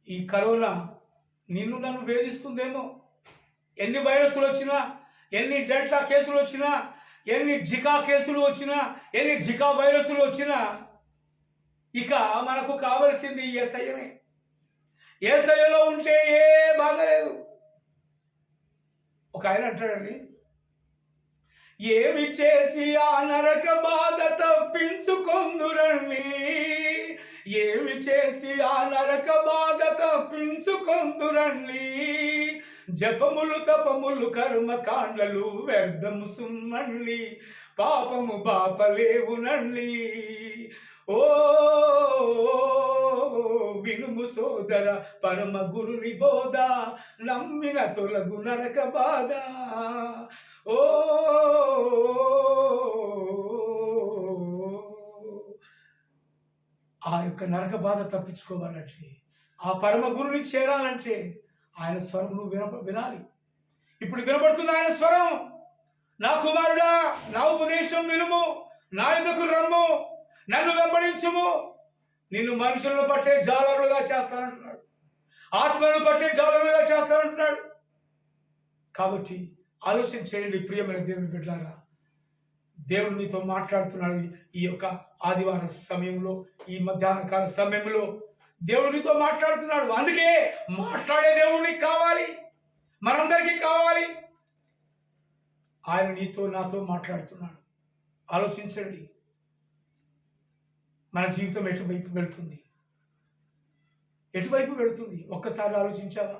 ఈ కరోనా నిన్ను నన్ను వేధిస్తుందేమో. ఎన్ని వైరస్లు వచ్చినా, ఎన్ని డెల్టా కేసులు వచ్చినా, ఎన్ని జికా కేసులు వచ్చినా, ఎన్ని జికా వైరస్లు వచ్చినా ఇక మనకు కావలసింది యేసయ్యనే. యేసయ్యలో ఉంటే ఏ బాధ లేదు. ఒక ఆయన అంటాడండి, ఏమి చేసి ఆ నరక బాధ తప్పించుకొందురండి, ఏమి చేసి ఆ నరక బాధ తప్పించుకొందురండి, జపములు తపములు కర్మ కాండలు వ్యర్థము సుమ్మండి, పాపము బాపలేవునండి. ఓ వినుము సోదర పరమ గురుని బోధ, నమ్మిన తొలగు నరక బాధ. ఓ ఆ యొక్క నరక బాధ తప్పించుకోవాలంటే, ఆ పరమ గురుని చేరాలంటే ఆయన స్వరం నువ్వు వినాలి. ఇప్పుడు వినబడుతుంది ఆయన స్వరం, నా కుమారుడా నా ఉపదేశం వినుము, నా యుద్ధకు రమ్ము, నన్ను వెంబడించుము, నిన్ను మనుషులను పట్టే జాలరులుగా చేస్తానంటున్నాడు, ఆత్మలను పట్టే జాలరులుగా చేస్తానంటున్నాడు. కాబట్టి ఆలోచన చేయండి ప్రియమైన దేవుని బిడ్డలారా. దేవుడు నీతో మాట్లాడుతున్నాడు. ఈ యొక్క ఆదివారం సమయంలో, ఈ మధ్యాహ్న కాల సమయంలో దేవుడు నీతో మాట్లాడుతున్నాడు. అందుకే మాట్లాడే దేవుడు నీకు కావాలి, మనందరికీ కావాలి. ఆయన నీతో నాతో మాట్లాడుతున్నాడు. ఆలోచించండి, మన జీవితం ఎటువైపు వెళుతుంది? ఎటువైపు వెళుతుంది? ఒక్కసారి ఆలోచించావా?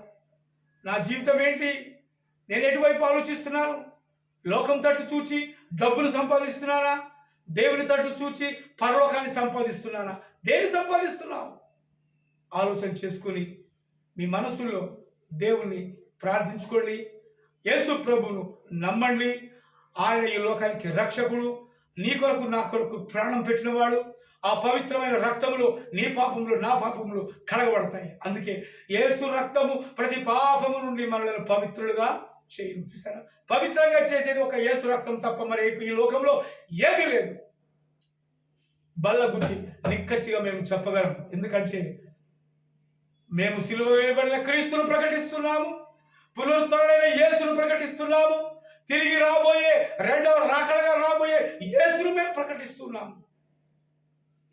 నా జీవితం ఏంటి? నేను ఎటువైపు ఆలోచిస్తున్నాను? లోకం తట్టు చూచి డబ్బులు సంపాదిస్తున్నానా? దేవుని తట్టు చూచి పరలోకాన్ని సంపాదిస్తున్నానా? దేన్ని సంపాదిస్తున్నావు? ఆలోచన చేసుకొని మీ మనసులో దేవుణ్ణి ప్రార్థించుకోండి. యేసు ప్రభువును నమ్మండి. ఆయన ఈ లోకానికి రక్షకుడు. నీ కొరకు నా కొరకు ప్రాణం పెట్టినవాడు. ఆ పవిత్రమైన రక్తములో నీ పాపములు నా పాపములు కడగబడతాయి. అందుకే యేసు రక్తము ప్రతి పాపము నుండి మనల్ని పవిత్రులుగా చేయు. చూసారా, పవిత్రంగా చేసేది ఒక యేసు రక్తం తప్ప మరి ఈ లోకంలో ఏమీ లేదు. బల్ల బుద్ధి నిక్కచ్చిగా మేము చెప్పగలం. ఎందుకంటే మేము సిలువ వేయబడిన క్రీస్తును ప్రకటిస్తున్నాము, పునరుద్ధరణైన యేసును ప్రకటిస్తున్నాము, తిరిగి రాబోయే రెండవ రాకడగా రాబోయే యేసును మేము ప్రకటిస్తున్నాము.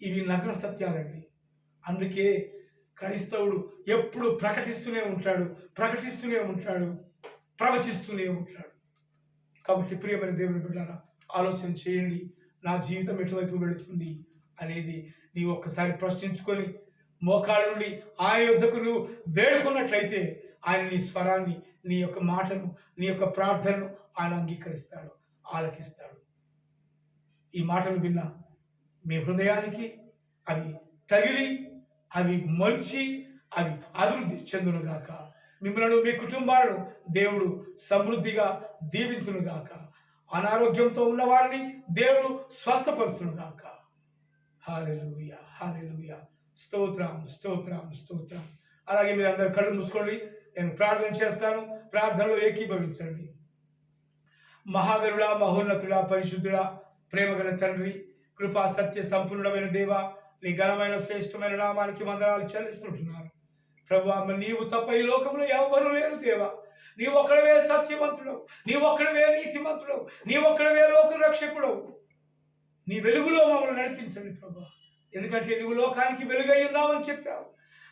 ఇవి నగ్న సత్యాలండి. అందుకే క్రైస్తవుడు ఎప్పుడు ప్రకటిస్తూనే ఉంటాడు, ప్రవచిస్తూనే ఉంటాడు. కాబట్టి ప్రియమైన దేవుని బిడ్డలారా, ఆలోచన చేయండి, నా జీవితం ఎటువైపు వెళుతుంది అనేది నీవు ఒక్కసారి ప్రశ్నించుకొని మోకాళ్ళ నుండి ఆయన యొద్దకు నువ్వు వేడుకున్నట్లయితే ఆయన నీ స్వరాన్ని, నీ యొక్క మాటను, నీ యొక్క ప్రార్థనను ఆయన అంగీకరిస్తాడు, ఆలకిస్తాడు. ఈ మాటలు విన్న మీ హృదయానికి అవి తగిలి, అవి మొలిచి, అవి అభివృద్ధి చెందునుగాక. మిమ్మల్ని, మీ కుటుంబాలను దేవుడు సమృద్ధిగా దీవించునుగాక. అనారోగ్యంతో ఉన్న వారిని దేవుడు స్వస్థపరచునుగాక. హల్లెలూయా, హల్లెలూయా. స్తోత్రం, స్తోత్రం, స్తోత్రం. అలాగే మీరు అందరు కళ్ళు మూసుకోండి, నేను ప్రార్థన చేస్తాను, ప్రార్థనలో ఏకీభవించండి. మహాగరుడా, మహోన్నతుడా, పరిశుద్ధుడా, ప్రేమగల తండ్రి, కృపా సత్య సంపూర్ణమైన దేవ, నీ ఘనమైన శ్రేష్టమైన నామానికి వందనాలు చెల్లిస్తుంటున్నాను. ప్రభువా, నీవు తప్ప ఈ లోకంలో ఎవరు లేరు దేవా. నీవు ఒక్కడవే సత్యవంతుడవు, నీవు ఒక్కడవే నీతిమంతుడవు, నీవు ఒక్కడవే లోక రక్షకుడవు. నీ వెలుగులో మమ్మల్ని నడిపించండి ప్రభువా. ఎందుకంటే నువ్వు లోకానికి వెలుగై ఉన్నావని చెప్పావు.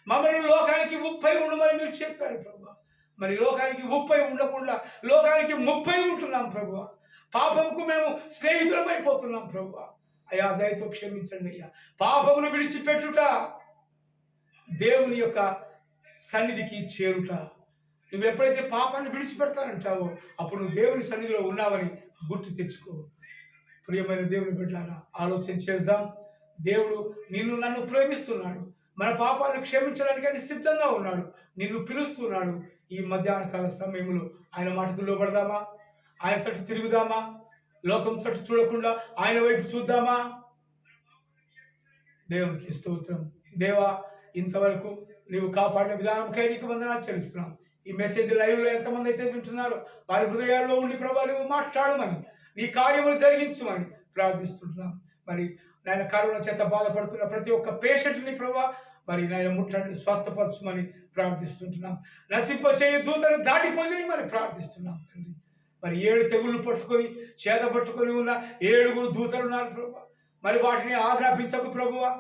మమ్మల్ని లోకానికి ఉప్పై ఉండమని మీరు చెప్పారు ప్రభువా. మరి లోకానికి ఉప్పై ఉండకుండా లోకానికి ముప్పై ఉంటున్నాం ప్రభువా. పాపంకు మేము స్నేహితులమైపోతున్నాం ప్రభువా. అయ్యా, దయతో క్షమించండి అయ్యా. పాపమును విడిచిపెట్టుట దేవుని యొక్క సన్నిధికి చేరుట. నువ్వు ఎప్పుడైతే పాపాన్ని విడిచిపెడతానంటావో అప్పుడు నువ్వు దేవుని సన్నిధిలో ఉన్నావని గుర్తు తెచ్చుకో. ప్రియమైన దేవుని బిడ్డలారా, ఆలోచన చేద్దాం. దేవుడు నిన్ను, నన్ను ప్రేమిస్తున్నాడు. మన పాపాలను క్షమించడానికి ఆయన సిద్ధంగా ఉన్నాడు, నిన్ను పిలుస్తున్నాడు. ఈ మధ్యాహ్న కాల సమయంలో ఆయన మాటకు లోబడదామా? ఆయన తట్టు తిరుగుదామా? లోకం తట్టు చూడకుండా ఆయన వైపు చూద్దామా? దేవునికి స్తోత్రం. దేవా, ఇంతవరకు నీవు కాపాడిన విధానంకై నీకు వందనాలు చెల్లిస్తున్నాం. ఈ మెసేజ్ లైవ్లో ఎంతమంది అయితే వింటున్నారో వారి హృదయాల్లో ఉండి ప్రభా నువ్వు మాట్లాడమని, నీ కార్యములు జరిగించమని ప్రార్థిస్తుంటున్నాం. మరి నాయన, కరోనా చేత బాధపడుతున్న ప్రతి ఒక్క పేషెంట్ని ప్రభా మరి నాయన ముట్టండి, స్వస్థపరచమని ప్రార్థిస్తుంటున్నాం. నశింపచేయ దూతను దాటిపోజేయమని ప్రార్థిస్తున్నాం తండ్రి. మరి 7 తెగుళ్ళు పట్టుకొని చేత పట్టుకొని ఉన్న 7 దూతలు ఉన్నారు ప్రభా. మరి వాటిని ఆజ్ఞాపించకు ప్రభువా.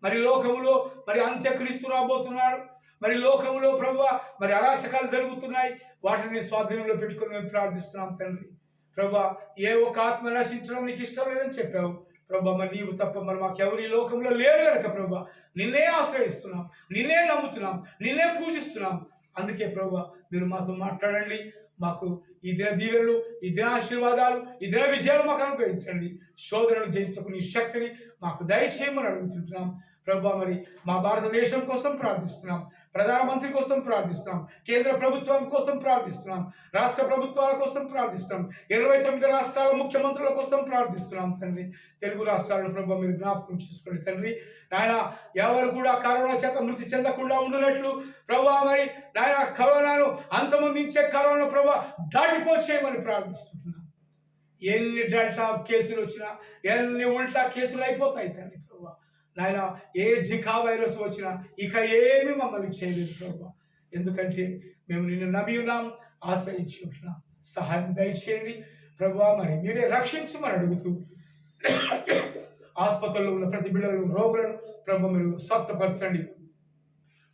మరి లోకములో మరి అంత్యక్రీస్తు రాబోతున్నాడు. మరి లోకములో ప్రభువా మరి అరాచకాలు జరుగుతున్నాయి. వాటిని స్వాధీనంలో పెట్టుకొని మేము ప్రార్థిస్తున్నాం తండ్రి. ప్రభా, ఏ ఒక్క ఆత్మ నశించడం నీకు ఇష్టం లేదని చెప్పావు ప్రభా. మరి నీవు తప్ప మరి మాకెవరు ఈ లోకంలో లేరు కనుక ప్రభా నిన్నే ఆశ్రయిస్తున్నాం, నిన్నే నమ్ముతున్నాం, నిన్నే పూజిస్తున్నాం. అందుకే ప్రభా మీరు మాతో మాట్లాడండి. మాకు ఈ దిన దీవెనలు, ఈ దిన ఆశీర్వాదాలు, ఈ దిన విజయాలు మాకు అనుగ్రహించండి. శోధనలు జయించుకుని శక్తిని మాకు దయచేయమని అడుగుతుంటున్నాం ప్రభా. మరి మా భారతదేశం కోసం ప్రార్థిస్తున్నాం, ప్రధానమంత్రి కోసం ప్రార్థిస్తున్నాం, కేంద్ర ప్రభుత్వం కోసం ప్రార్థిస్తున్నాం, రాష్ట్ర ప్రభుత్వాల కోసం ప్రార్థిస్తున్నాం, 29 రాష్ట్రాల ముఖ్యమంత్రుల కోసం ప్రార్థిస్తున్నాం తండ్రి. తెలుగు రాష్ట్రాలను ప్రభా మీరు జ్ఞాపకం చేసుకోండి తండ్రి. నాయన, ఎవరు కూడా కరోనా చేత మృతి చెందకుండా ఉండినట్లు ప్రభా మరి నాయన కరోనాను అంతమొందించే కరోనా ప్రభా దాటిపోచేయమని ప్రార్థిస్తున్నాం. ఎన్ని డెల్టా కేసులు వచ్చినా, ఎన్ని ఉల్టా కేసులు అయిపోతాయి తండ్రి ప్రభా. నాయన, ఏ జికా వైరస్ వచ్చినా ఇక ఏమి మమ్మల్ని చేయలేదు ప్రభా. ఎందుకంటే మేము నిన్ను నమ్మి ఉన్నాం, ఆశ్రయించి ఉంటున్నాం. సహాయం దయచేయండి ప్రభా. మరి మీరే రక్షించమని అడుగుతూ ఆసుపత్రుల్లో ఉన్న ప్రతి బిడ్డలను, రోగులను ప్రభా మీరు స్వస్థపరచండి.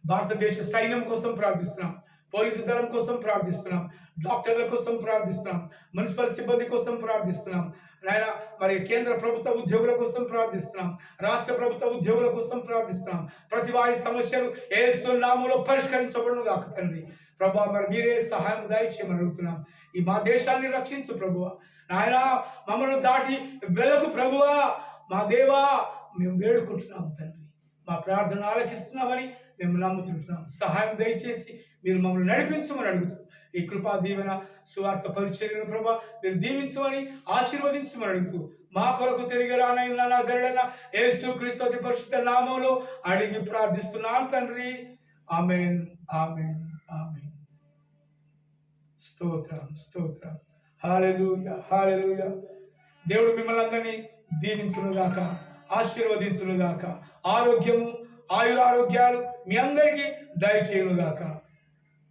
భారతదేశ సైన్యం కోసం ప్రార్థిస్తున్నాం, పోలీసు దళం కోసం ప్రార్థిస్తున్నాం, డాక్టర్ల కోసం ప్రార్థిస్తున్నాం, మున్సిపల్ సిబ్బంది కోసం ప్రార్థిస్తున్నాం నాయన. మరి కేంద్ర ప్రభుత్వ ఉద్యోగుల కోసం ప్రార్థిస్తున్నాం, రాష్ట్ర ప్రభుత్వ ఉద్యోగుల కోసం ప్రార్థిస్తున్నాం. ప్రతి వారి సమస్యలు యేసు నామములో పరిష్కరించబడును గాక తండ్రి ప్రభా. మరి మీరే సహాయం దయచేయమని అడుగుతున్నాం. ఈ మా దేశాన్ని రక్షించు ప్రభువా. నాయన, మమ్మల్ని దాటి వెలుగు ప్రభువా. మా దేవా, మేము వేడుకుంటున్నాం తండ్రి. మా ప్రార్థన ఆలకిస్తున్నామని మేము నమ్ముతుంటున్నాం. సహాయం దయచేసి మీరు మమ్మల్ని నడిపించమని అడుగుతూ ఈ కృపా దీవెన సువార్త పరిచర్యను ప్రభా మీరు దీవించమని, ఆశీర్వదించమని అడుగుతూ మా కొరకు తిరిగి రానైన నజరేయుడైన యేసుక్రీస్తు అతి పరిశుద్ధ నామములో అడిగి ప్రార్థిస్తున్నాం తండ్రి. ఆమేన్, ఆమేన్, ఆమేన్. స్తోత్రం, స్తోత్రం. హల్లెలూయా, హల్లెలూయా. దేవుడు మిమ్మల్ని అందరినీ దీవించునుగాక, ఆశీర్వదించునుగాక. ఆరోగ్యము, ఆయురారోగ్యాలు మీ అందరికీ దయచేయునుగాక.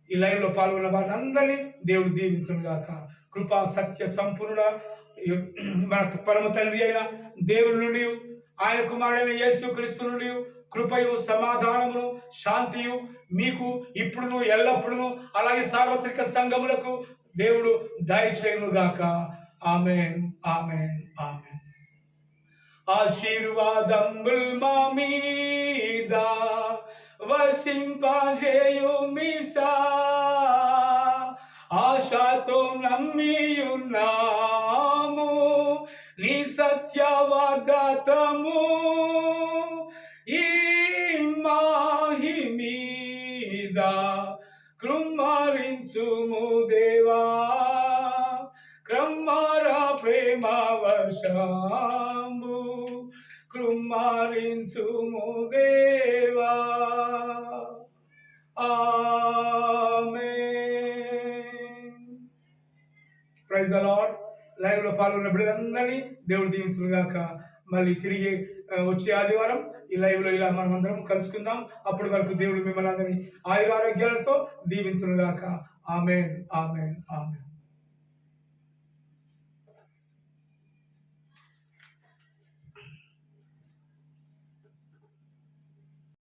ఈ లైవ్ లో పాల్గొన్న వారిని అందరినీ దేవుడు దీవించునుగాక. కృపా సత్య సంపూర్ణ మన పరమ తండ్రి అయిన దేవుని నుండి, ఆయన కుమారుడైన యేసు క్రీస్తు నుండి కృపయు, సమాధానమును, శాంతియు మీకు ఇప్పుడును ఎల్లప్పుడును అలాగే సార్వత్రిక సంఘములకు దేవుడు దయచేయునుగాక. ఆమేన్, ఆమేన్, ఆమేన్. ఆశీర్వాదముల్ మా మీద వర్షింపజేయుమిసా, ఆశతో నమ్మియున్నాము నీ సత్య వాగ్దానము. ఈ మాహి మీద కృమ్మరించుము దేవా, క్రమ్మర ప్రేమ వర్షము కృమ్మరించుము దేవా. Amen. Praise the lord. Live లో పాల్గొన్న బిడ్డలందరినీ దేవుడు దీవించుగాక. మళ్ళీ తిరిగి వచ్చే ఆదివారం ఈ లైవ్ లో ఇలా మనం అందరం కలుసుకుందాం. అప్పటి వరకు దేవుడు మిమ్మల్ని అందరినీ ఆయురారోగ్యాలతో దీవించుగాక. ఆమేన్, ఆమేన్, ఆమేన్.